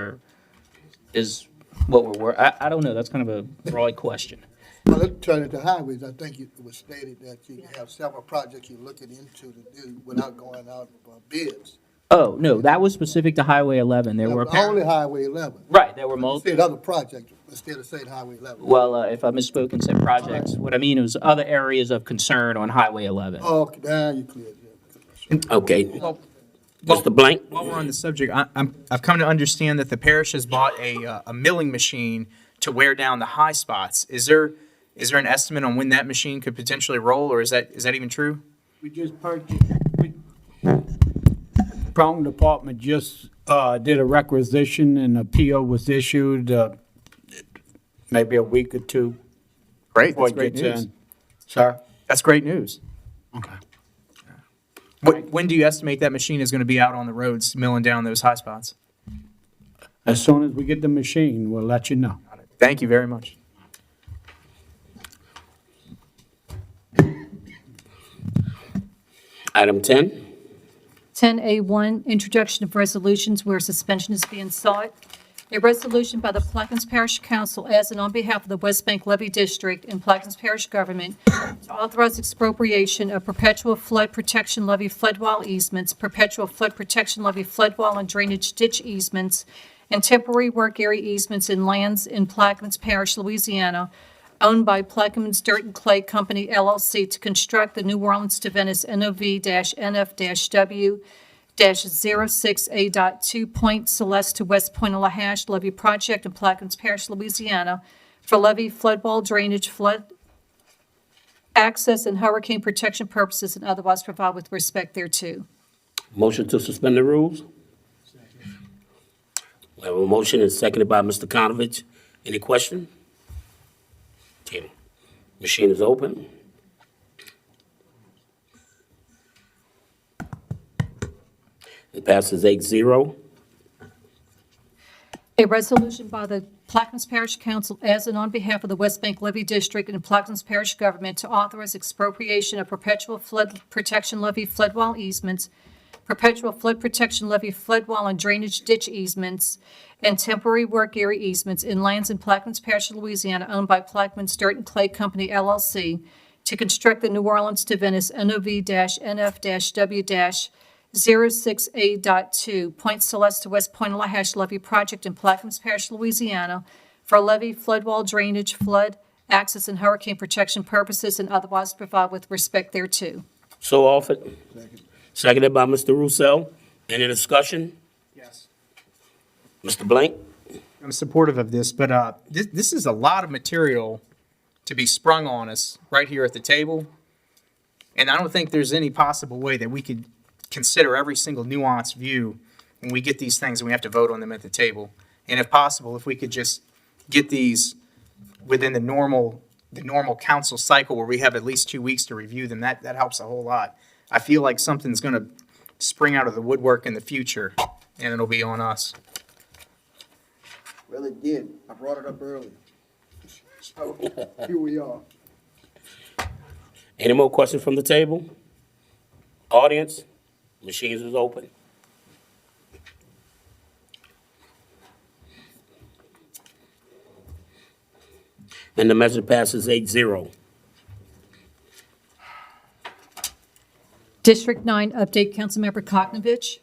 is what I don't know. That's kind of a broad question. Well, let's turn it to highways. I think it was stated that you have several projects you're looking into to do without going out for bids. Oh, no, that was specific to Highway 11. There were only Highway 11. Right, there were multiple. You said other projects instead of saying Highway 11. Well, if I misspoke and said projects, what I mean was other areas of concern on Highway 11. Oh, okay, now you cleared it. Okay. Mr. Blank? While we're on the subject, I've come to understand that the parish has bought a milling machine to wear down the high spots. Is there an estimate on when that machine could potentially roll, or is that even true? We just purchased, Prong Department just did a requisition and a PO was issued maybe a week or two. Great, before that's it great gets news. in. Sir? That's great news. Okay. When do you estimate that machine is going to be out on the roads milling down those high spots? As soon as we get the machine, we'll let you know. Thank you very much. Item 10, 10A1, introduction of resolutions where suspension is being sought. A resolution by the Plaquemines Parish Council as and on behalf of the West Bank Levy District and Plaquemines Parish Government to authorize expropriation of perpetual flood protection levee floodwall easements, perpetual flood protection levee floodwall and drainage ditch easements, and temporary work area easements in lands in Plaquemines Parish, Louisiana, owned by Plaquemines Dirt and Clay Company, LLC, to construct the New Orleans to Venice NOV-NF-W 06A.2 Point Celeste to West Point Lahash levee project in Plaquemines Parish, Louisiana, for levee floodwall drainage, flood access, and hurricane protection purposes, and otherwise provide with respect thereto. motion to suspend the rules? We have a motion and seconded by Mr. Konovich. Any question? Okay. Machine is open. It passes 8-0. A resolution by the Plaquemines Parish Council as and on behalf of the West Bank Levy District and Plaquemines Parish Government to authorize expropriation of perpetual flood protection levee floodwall easements, perpetual flood protection levee floodwall and drainage ditch easements, and temporary work area easements in lands in Plaquemines Parish, Louisiana, owned by Plaquemines Dirt and Clay Company, LLC, to construct the New Orleans to Venice NOV-NF-W 06A.2 Point Celeste to West Point Lahash levee project in Plaquemines Parish, Louisiana, for levee, floodwall drainage, flood access, and hurricane protection purposes, and otherwise provide with respect thereto. So offered. Seconded by Mr. Roussel. Any discussion? Yes. Mr. Blank? I'm supportive of this, but this is a lot of material to be sprung on us right here at the table. And I don't think there's any possible way that we could consider every single nuanced view when we get these things and we have to vote on them at the table. And if possible, if we could just get these within the normal council cycle where we have at least 2 weeks to review them, that helps a whole lot. I feel like something's going to spring out of the woodwork in the future, and it'll be on us. Well, it did. I brought it up earlier. So here we are. Any more questions from the table? Audience? Machines is open. And the measure passes 8-0. District 9, update Councilmember Koknovich.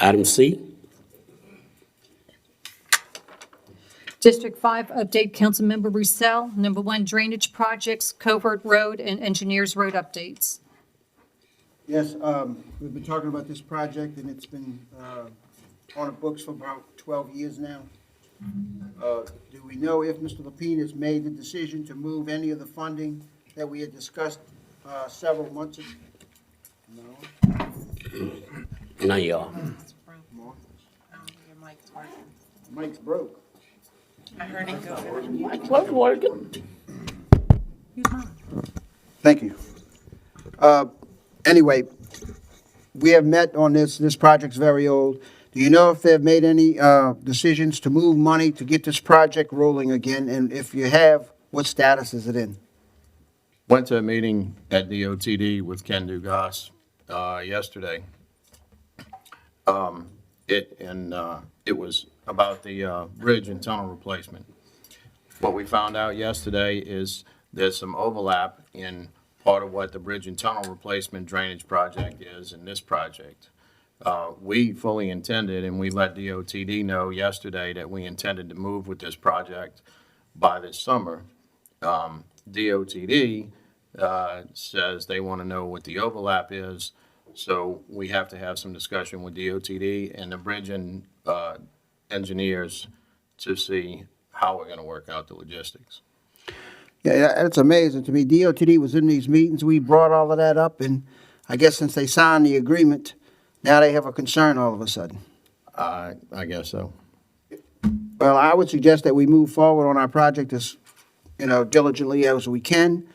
Item C. District 5, update Councilmember Roussel. Number 1, drainage projects, Covert Road, and Engineers Road updates. Yes, we've been talking about this project, and it's been on the books for about 12 years now. Do we know if Mr. Lapine has made the decision to move any of the funding that we had discussed several months ago? No? Now y'all. Mike's broke. I heard it go. What's working? Thank you. Anyway, we have met on this. This project's very old. Do you know if they've made any decisions to move money to get this project rolling again? And if you have, what status is it in? Went to a meeting at DOTD with Ken Dugas yesterday. It was about the bridge and tunnel replacement. What we found out yesterday is there's some overlap in part of what the bridge and tunnel replacement drainage project is in this project. We fully intended, and we let DOTD know yesterday, that we intended to move with this project by this summer. DOTD says they want to know what the overlap is, so we have to have some discussion with DOTD and the bridge and engineers to see how we're going to work out the logistics. Yeah, it's amazing to me. DOTD was in these meetings. We brought all of that up, and I guess since they signed the agreement, Now they have a concern all of a sudden. I guess so. Well, I would suggest that we move forward on our project as, diligently as we can,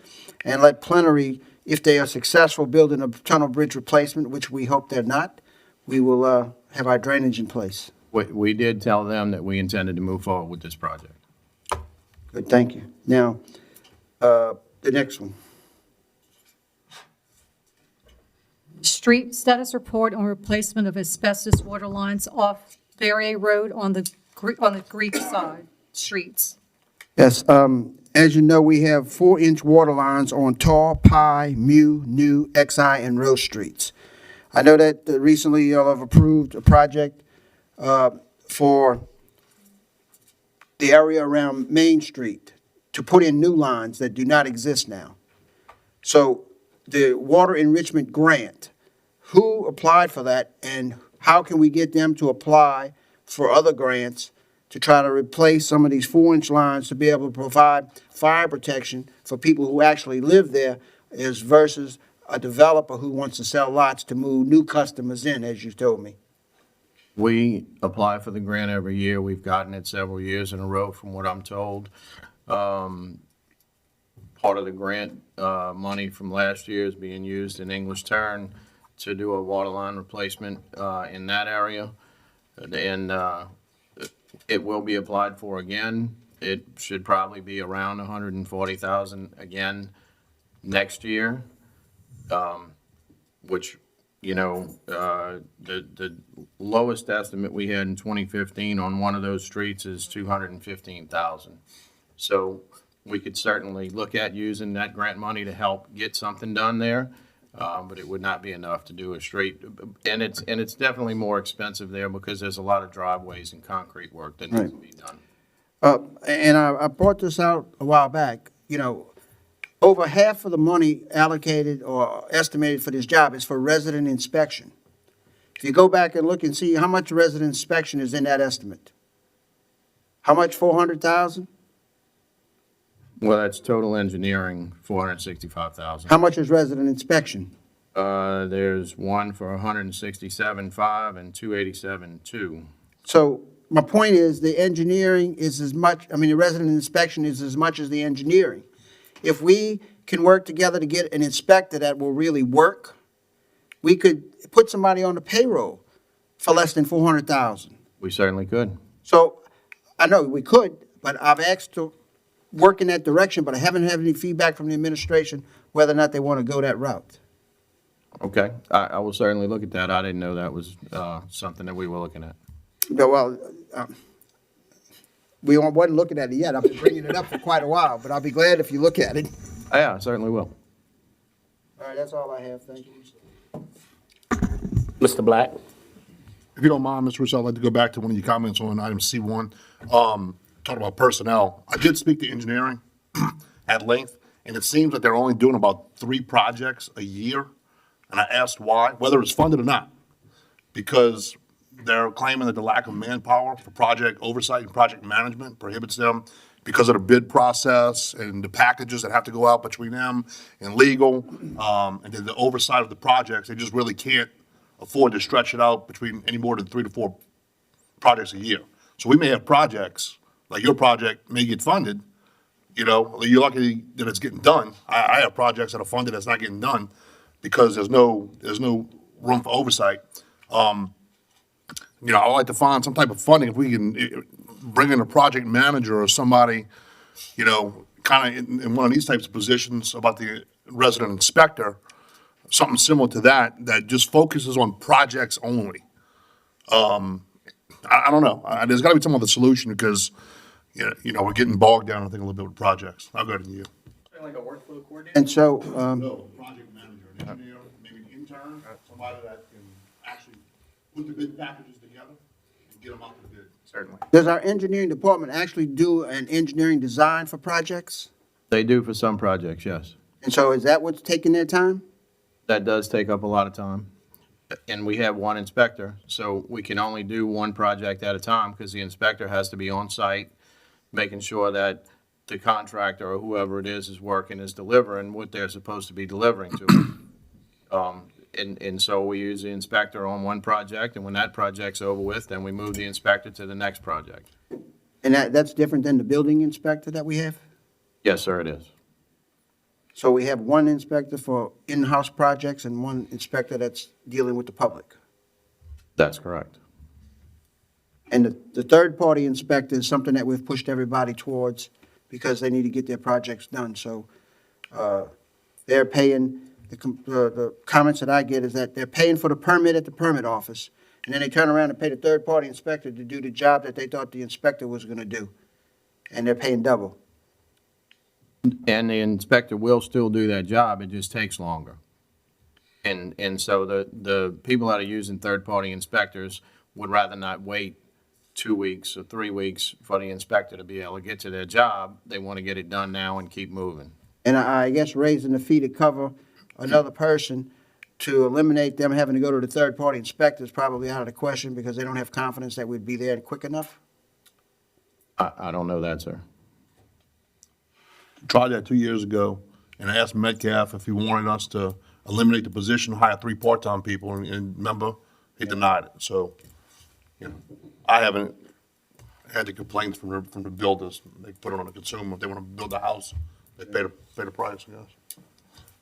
and let Plenary, if they are successful building a tunnel bridge replacement, which we hope they're not, we will have our drainage in place. We did tell them that we intended to move forward with this project. Good, thank you. Now, the next one. Street status report on replacement of asbestos water lines off Barrier Road on the Greek side streets. Yes, as you know, we have 4-inch water lines on Tar, Pie, Mew, New, XI, and Rose Streets. I know that recently y'all have approved a project for the area around Main Street to put in new lines that do not exist now. So the water enrichment grant, who applied for that, and how can we get them to apply for other grants to try to replace some of these 4-inch lines to be able to provide fire protection for people who actually live there, as versus a developer who wants to sell lots to move new customers in, as you told me? We apply for the grant every year. We've gotten it several years in a row, from what I'm told. Part of the grant money from last year is being used in English Turn to do a water line replacement in that area. And it will be applied for again. It should probably be around $140,000 again next year, which, the lowest estimate we had in 2015 on one of those streets is $215,000. So we could certainly look at using that grant money to help get something done there, but it would not be enough to do a street. And it's definitely more expensive there because there's a lot of driveways and concrete work that needs to be done. And I brought this out a while back. Over half of the money allocated or estimated for this job is for resident inspection. If you go back and look and see how much resident inspection is in that estimate. How much, 400,000? Well, that's total engineering, $465,000. How much is resident inspection? There's one for $167,500 and $287,200. So my point is, the engineering is the resident inspection is as much as the engineering. If we can work together to get an inspector that will really work, we could put somebody on the payroll for less than 400,000. We certainly could. So I know we could, but I've asked to work in that direction, but I haven't had any feedback from the administration whether or not they want to go that route. Okay, I will certainly look at that. I didn't know that was something that we were looking at. No, well, we wasn't looking at it yet. I've been bringing it up for quite a while, but I'll be glad if you look at it. Yeah, I certainly will. All right, that's all I have. Thank you. Mr. Black? If you don't mind, Mr. Russo, I'd like to go back to one of your comments on item C1, talking about personnel. I did speak to engineering at length, and it seems that they're only doing about 3 projects a year. And I asked why, whether it's funded or not, because they're claiming that the lack of manpower for project oversight and project management prohibits them because of the bid process and the packages that have to go out between them and legal, and then the oversight of the projects. They just really can't afford to stretch it out between any more than 3 to 4 projects a year. So we may have projects, like your project may get funded, you're lucky that it's getting done. I have projects that are funded that's not getting done because there's no room for oversight. I'd like to find some type of funding if we can bring in a project manager or somebody, kind of in one of these types of positions about the resident inspector, something similar to that just focuses on projects only. I don't know. There's got to be some other solution because, we're getting bogged down, I think, a little bit with projects. I'll go to you. Like a workflow coordinator? And so, No, project manager, an engineer, maybe an intern, somebody that can actually put the bid packages together and get them out to bid. Certainly. does our engineering department actually do an engineering design for projects? They do for some projects, yes. And so is that what's taking their time? That does take up a lot of time. And we have one inspector, so we can only do one project at a time because the inspector has to be on site, making sure that the contractor or whoever it is working, is delivering what they're supposed to be delivering to us. And so we use the inspector on one project, and when that project's over with, then we move the inspector to the next project. And that's different than the building inspector that we have? Yes, sir, it is. So we have one inspector for in-house projects and one inspector that's dealing with the public? That's correct. And the third-party inspector is something that we've pushed everybody towards because they need to get their projects done. So they're paying, the comments that I get is that they're paying for the permit at the permit office, and then they turn around and pay the third-party inspector to do the job that they thought the inspector was going to do, and they're paying double. And the inspector will still do that job, it just takes longer. And so the people that are using third-party inspectors would rather not wait 2 weeks or 3 weeks for the inspector to be able to get to their job. They want to get it done now and keep moving. And I guess raising the fee to cover another person to eliminate them having to go to the third-party inspector is probably out of the question because they don't have confidence that we'd be there quick enough? I don't know that, sir. Tried that 2 years ago, and I asked Metcalf if he wanted us to eliminate the position, hire 3 part-time people, and remember, he denied it. So, you know, I haven't had the complaints from the builders. They put it on the consumer. If they want to build a house, they pay the price, I guess.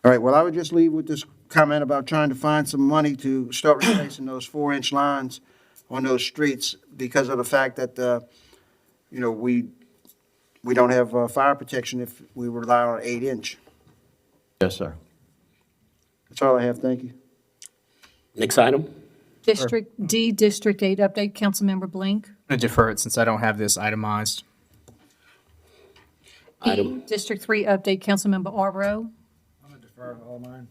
All right, well, I would just leave with this comment about trying to find some money to start replacing those 4-inch lines on those streets because of the fact that, you know, we don't have fire protection if we rely on 8-inch. Yes, sir. That's all I have, thank you. Next item. District D, District 8 update, Councilmember Blink. I'm going to defer it since I don't have this itemized. Item. E, District 3 update, Councilmember Arborough. I'm going to defer all mine.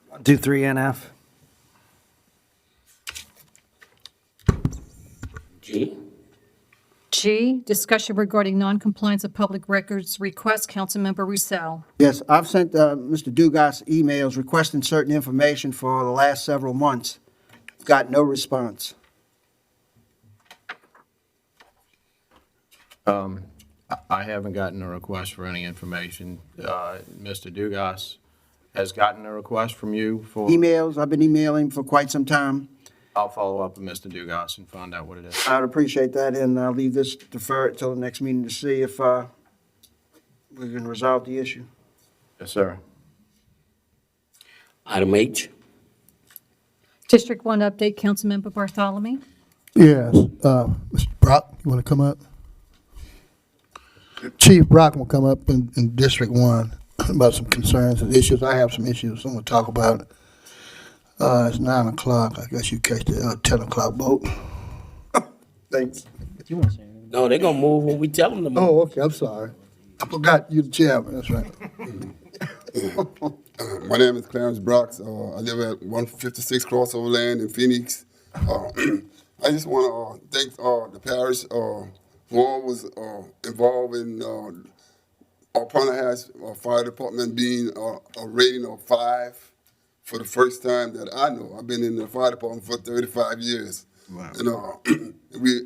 1, 2, 3, NF. G. G, discussion regarding noncompliance of public records request, Councilmember Roussel. Yes, I've sent Mr. Dugas emails requesting certain information for the last several months. Got no response. I haven't gotten a request for any information. Mr. Dugas has gotten a request from you for? Emails, I've been emailing for quite some time. I'll follow up with Mr. Dugas and find out what it is. I would appreciate that, and I'll leave this deferred till the next meeting to see if we can resolve the issue. Yes, sir. Item H. District 1 update, Councilmember Bartholomew. Yes, Mr. Brock, you want to come up? Chief Brock will come up in District 1 about some concerns and issues. I have some issues I'm going to talk about. It's 9 o'clock. I guess you catch the 10 o'clock boat. Thanks. No, they're gonna move when we tell them to move. Oh, okay, I'm sorry. I forgot you the chairman, that's right. My name is Clarence Brooks. I live at 156 Crossover Land in Phoenix. I just want to thank the parish who all was involved in our Parish Fire Department being a rating of 5 for the first time that I know. I've been in the fire department for 35 years. Wow. And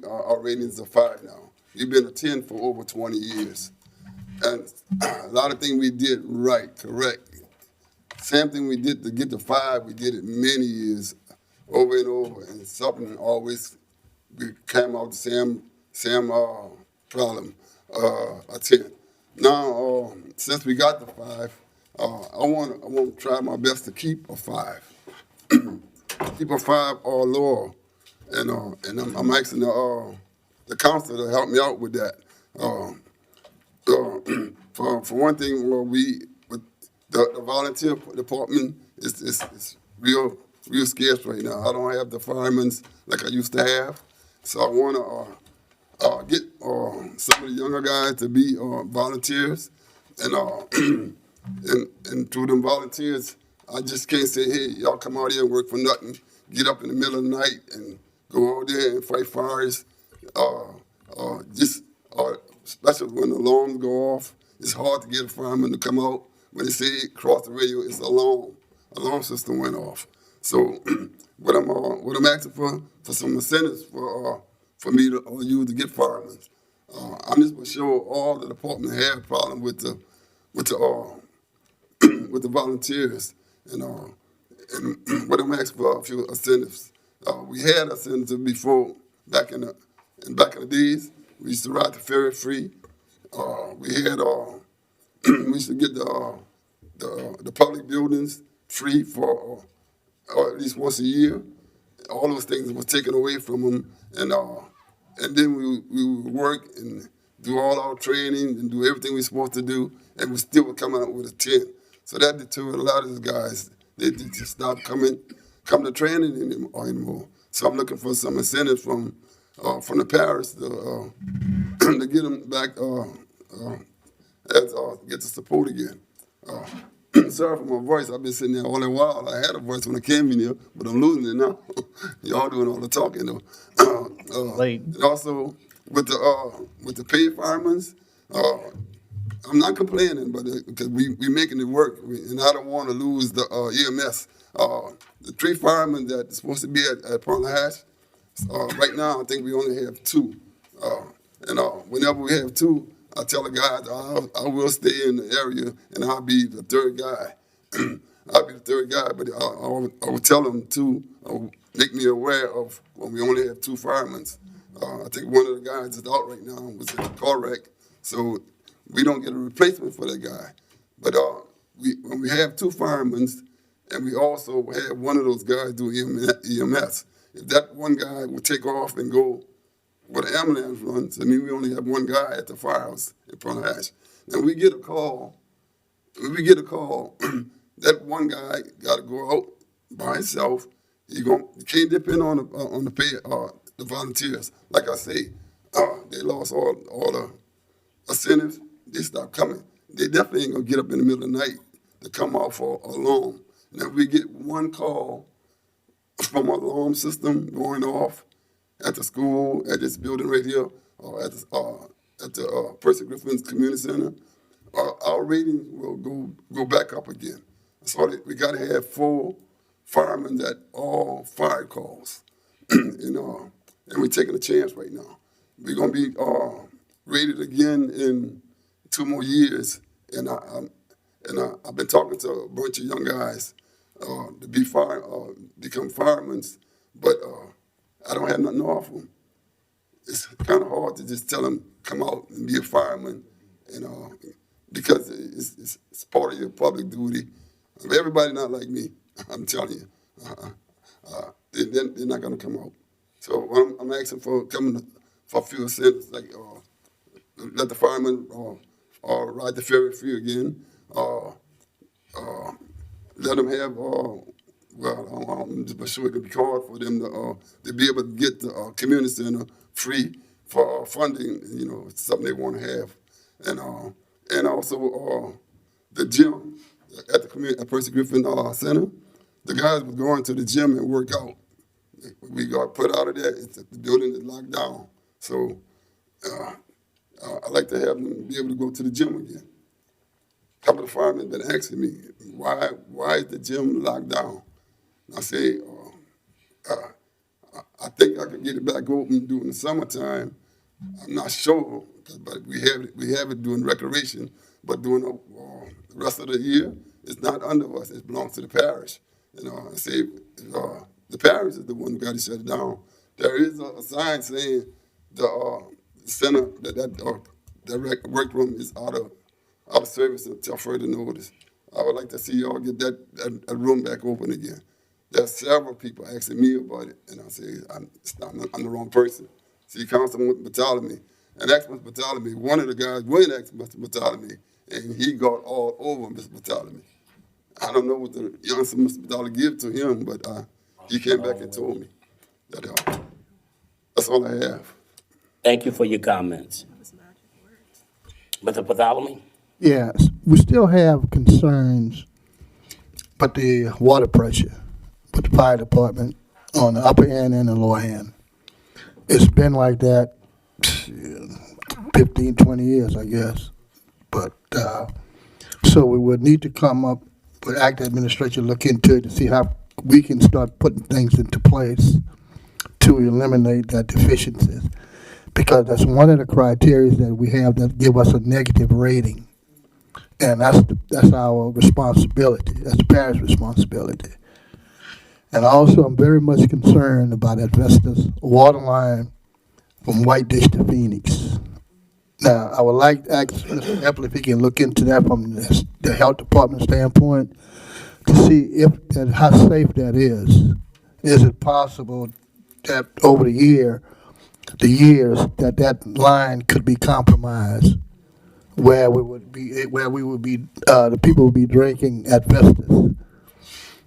our ratings are 5 now. We've been a 10 for over 20 years. And a lot of things we did right, correct. Same thing we did to get to 5, we did it many years, over and over, and something always we came out the same problem, a 10. Now, since we got the 5, I want to try my best to keep a 5, keep a 5 or lower, and I'm asking the council to help me out with that. For one thing, the volunteer department is real scarce right now. I don't have the firemen like I used to have, so I want to get some of the younger guys to be volunteers, and through them volunteers, I just can't say, hey, y'all come out here and work for nothing. Get up in the middle of the night and go out there and fight fires. Especially when the alarms go off, it's hard to get a fireman to come out. When they say across the radio, it's alarm system went off. So what I'm asking for some incentives for me to use to get firemen. I'm just sure all the department have a problem with the volunteers, And what I'm asking for a few incentives. We had incentives before, back in the days. We used to ride the ferry free. We had, we used to get the public buildings free for at least once a year. All those things were taken away from them, and then we would work and do all our training and do everything we're supposed to do, and we still would come out with a 10. So that deterred a lot of these guys. They just stopped coming to training anymore. So I'm looking for some incentives from the parish to get them back, get the support again. Sorry for my voice. I've been sitting there all the while. I had a voice when I came in here, but I'm losing it now. Y'all doing all the talking though. And also with the paid firemen, I'm not complaining, but because we making it work, and I don't want to lose the EMS. The 3 firemen that's supposed to be at Parish, right now I think we only have 2. And whenever we have 2, I tell the guys I will stay in the area and I'll be the 3rd guy. I'll be the 3rd guy, but I will tell them to make me aware of when we only have 2 firemen. I think one of the guys that's out right now was in a car wreck, so we don't get a replacement for that guy. But when we have 2 firemen, and we also have one of those guys do EMS, if that one guy will take off and go where the ambulance runs, I mean, we only have one guy at the firehouse in Parish. And we get a call, that one guy got to go out by himself. You can't depend on the volunteers. Like I say, they lost all the incentives. They stopped coming. They definitely ain't gonna get up in the middle of the night to come out for alarm. Now we get one call from our alarm system going off at the school, at this building right here, or at the Percy Griffin's Community Center. Our rating will go back up again. So we got to have 4 firemen that all fire calls, and we're taking a chance right now. We're gonna be rated again in 2 more years, and I've been talking to a bunch of young guys to become firemen, but I don't have nothing to offer them. It's kind of hard to just tell them come out and be a fireman, because it's part of your public duty. Everybody not like me, I'm telling you. They're not going to come out. So I'm asking for a few incentives, like let the firemen ride the ferry free again. Let them have, I'm just sure it could be hard for them to be able to get the community center free for funding, it's something they want to have. And also the gym at the Percy Griffin Center, the guys were going to the gym and work out. We got put out of there. The building is locked down. So I like to have them be able to go to the gym again. A couple of firemen have been asking me, why is the gym locked down? And I say, I think I could get it back open during the summertime. I'm not sure, but we have it during recreation. But during the rest of the year, it's not under us. It belongs to the parish. I say the parish is the one who got to shut it down. There is a sign saying the center that workroom is out of service until further notice. I would like to see y'all get that room back open again. There's several people asking me about it, and I say I'm the wrong person. See, Councilman Bartholomew, and ex-Mr. Bartholomew, one of the guys went ex-Mr. Bartholomew, and he got all over Mr. Bartholomew. I don't know what the youngster Mr. Bartholomew give to him, but he came back and told me that. That's all I have. Thank you for your comments. Mr. Bartholomew? Yes, we still have concerns, but the water pressure with the fire department on the upper end and the lower end. It's been like that 15, 20 years, I guess. But so we would need to come up with active administration, look into it to see how we can start putting things into place to eliminate that deficiencies. Because that's one of the criteria that we have that give us a negative rating. And that's our responsibility. That's the parish responsibility. And also, I'm very much concerned about asbestos water line from White Dish to Phoenix. Now, I would like to ask Mr. Apple if he can look into that from the health department standpoint to see if and how safe that is. Is it possible that over the years, that line could be compromised, where we would be, the people would be drinking asbestos?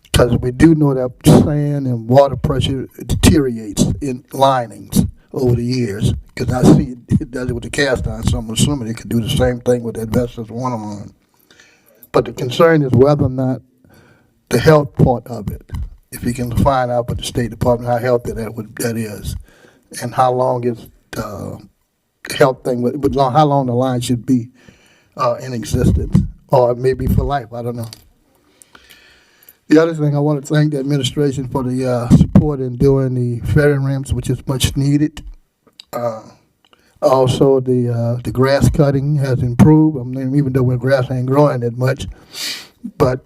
Because we do know that sand and water pressure deteriorates in linings over the years. Because I see it does it with the cast iron, so I'm assuming it could do the same thing with asbestos water line. But the concern is whether or not the health part of it, if you can find out with the State Department how healthy that is, and how long is the health thing, how long the line should be in existence, or maybe for life, I don't know. The other thing, I want to thank the administration for the support in doing the ferry ramps, which is much needed. Also, the grass cutting has improved. I mean, even though grass ain't growing that much, but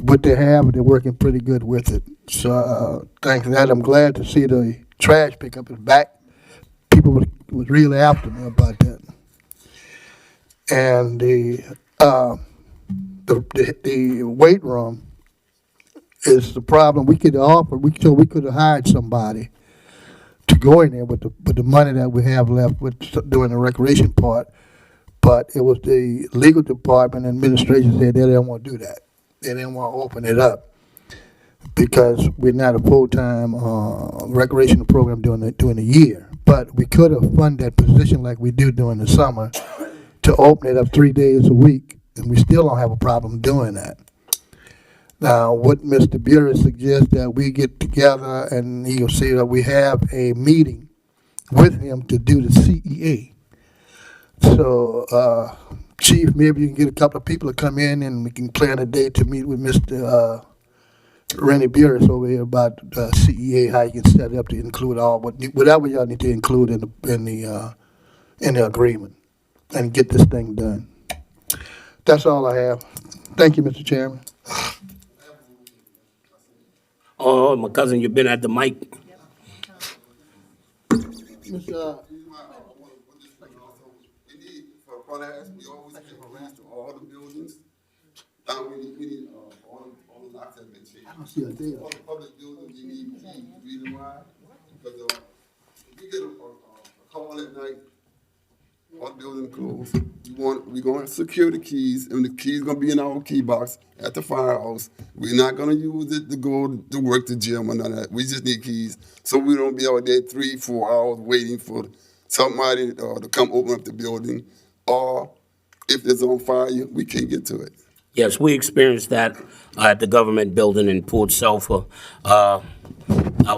what they have, they're working pretty good with it. So thanks to that, I'm glad to see the trash pickup is back. People was really after me about that. And the weight room is the problem. We could offer, we could have hired somebody to go in there with the money that we have left with doing the recreation part, but it was the legal department and administration said they didn't want to do that. They didn't want to open it up because we're not a full-time recreational program during the year. But we could have funded that position like we do during the summer to open it up 3 days a week, and we still don't have a problem doing that. Now, what Mr. Bury suggests that we get together and he'll say that we have a meeting with him to do the CEA. So, Chief, maybe you can get a couple of people to come in and we can plan a day to meet with Mr. Rennie Bury over here about CEA, how you can set it up to include whatever y'all need to include in the agreement and get this thing done. That's all I have. Thank you, Mr. Chairman. Oh, my cousin, you've been at the mic. We always give a raise to all the buildings. We need all the locks have been changed. I don't see a deal. All the public buildings, we need keys. Reason why? Because if we get a call at night, all the buildings closed. We're going to secure the keys, and the keys going to be in our key box at the firehouse. We're not going to use it to go to work the gym or none of that. We just need keys, so we don't be out there 3-4 hours waiting for somebody to come open up the building. Or if it's on fire, we can't get to it. Yes, we experienced that at the government building in Port Sulphur. Our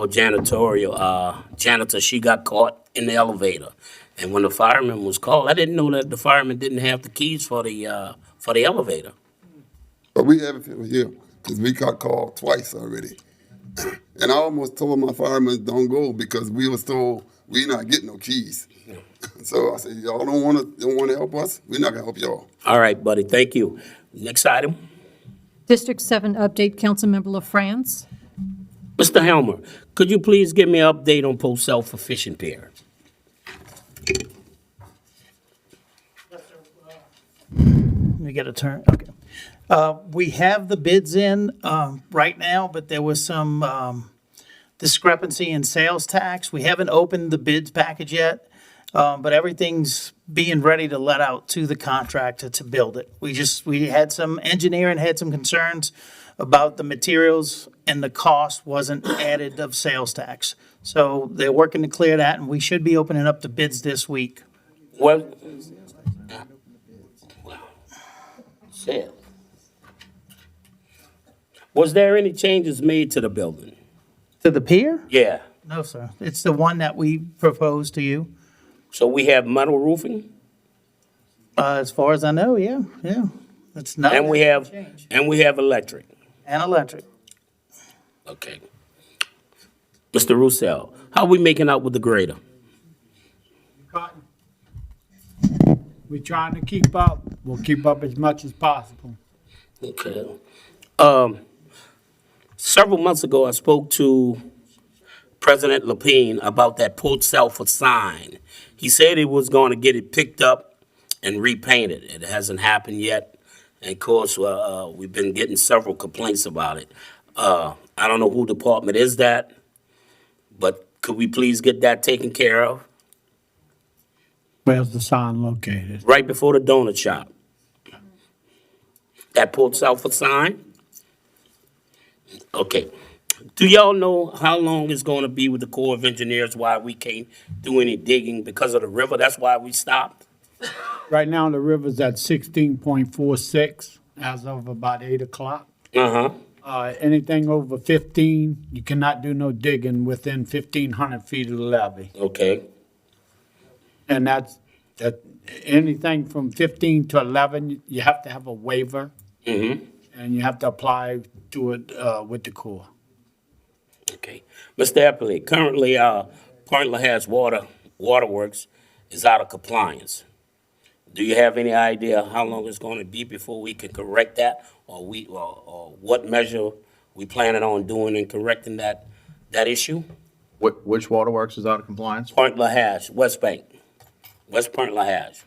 janitor, she got caught in the elevator. And when the fireman was called, I didn't know that the fireman didn't have the keys for the elevator. But we have it here, because we got called twice already. And I almost told my firemen don't go because we was told we not getting no keys. So I said, y'all don't want to help us? We're not going to help y'all. All right, buddy, thank you. Next item. District 7 update, Councilmember LaFrance. Mr. Helmer, could you please give me an update on Port Sulphur Fishing Pier? Let me get a turn, okay. We have the bids in right now, but there was some discrepancy in sales tax. We haven't opened the bids package yet, but everything's being ready to let out to the contractor to build it. We had some engineering, had some concerns about the materials, and the cost wasn't added of sales tax. So they're working to clear that, and we should be opening up the bids this week. Well, sale. Was there any changes made to the building? To the pier? Yeah. No, sir. It's the one that we proposed to you. So we have metal roofing? As far as I know, yeah. It's not. And we have electric. And electric. Okay. Mr. Roussel, how are we making out with the grader? We're trying to keep up. We'll keep up as much as possible. Okay. Several months ago, I spoke to President Lapine about that Port Salford sign. He said he was going to get it picked up and repainted. It hasn't happened yet. And of course, we've been getting several complaints about it. I don't know who department is that, but could we please get that taken care of? Where's the sign located? Right before the donut shop. That Port Salford sign? Okay. Do y'all know how long it's going to be with the Corps of Engineers, why we can't do any digging because of the river? That's why we stopped? Right now, the river's at 16.46 as of about 8 o'clock. Uh-huh. Anything over 15, you cannot do no digging within 1,500 feet of the levee. Okay. And that's anything from 15 to 11, you have to have a waiver. Mm-hmm. And you have to apply to it with the Corps. Okay. Mr. Eppley, currently, Point LaHash Waterworks is out of compliance. Do you have any idea how long it's going to be before we can correct that? Or what measure we planning on doing in correcting that issue? Which waterworks is out of compliance? Point LaHash, West Bank, West Point LaHash.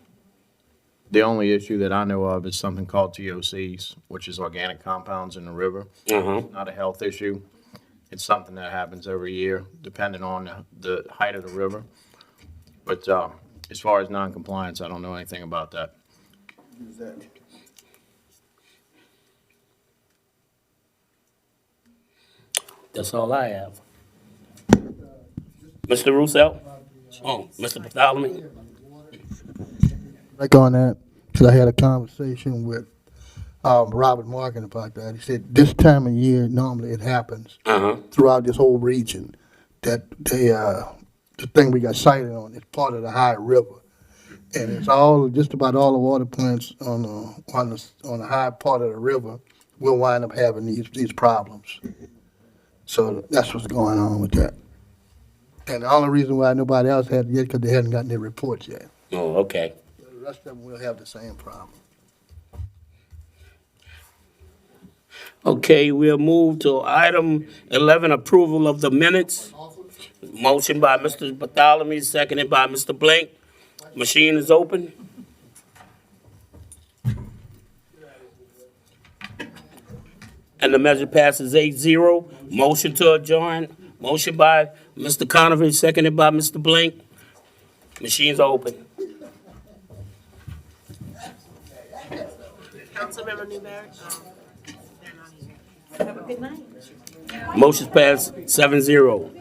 The only issue that I know of is something called TOCs, which is organic compounds in the river. Uh-huh. Not a health issue. It's something that happens every year, depending on the height of the river. But as far as non-compliance, I don't know anything about that. That's all I have. Mr. Russo? Oh, Mr. Bartholomew? Back on that, because I had a conversation with Robert Morgan about that. He said this time of year, normally it happens throughout this whole region, that the thing we got cited on is part of the high river. And it's just about all the water plants on the high part of the river will wind up having these problems. So that's what's going on with that. And the only reason why nobody else had it yet, because they hadn't gotten their reports yet. Oh, okay. The rest of them will have the same problem. Okay, we'll move to item 11, approval of the minutes. Motion by Mr. Bartholomew, seconded by Mr. Blank. Machine is open. And the measure passes 8-0. Motion to adjourn. Motion by Mr. Conover, seconded by Mr. Blank. Machine's open. Councilmember Newberry? They're not here. Have a good night. Motion's passed 7-0.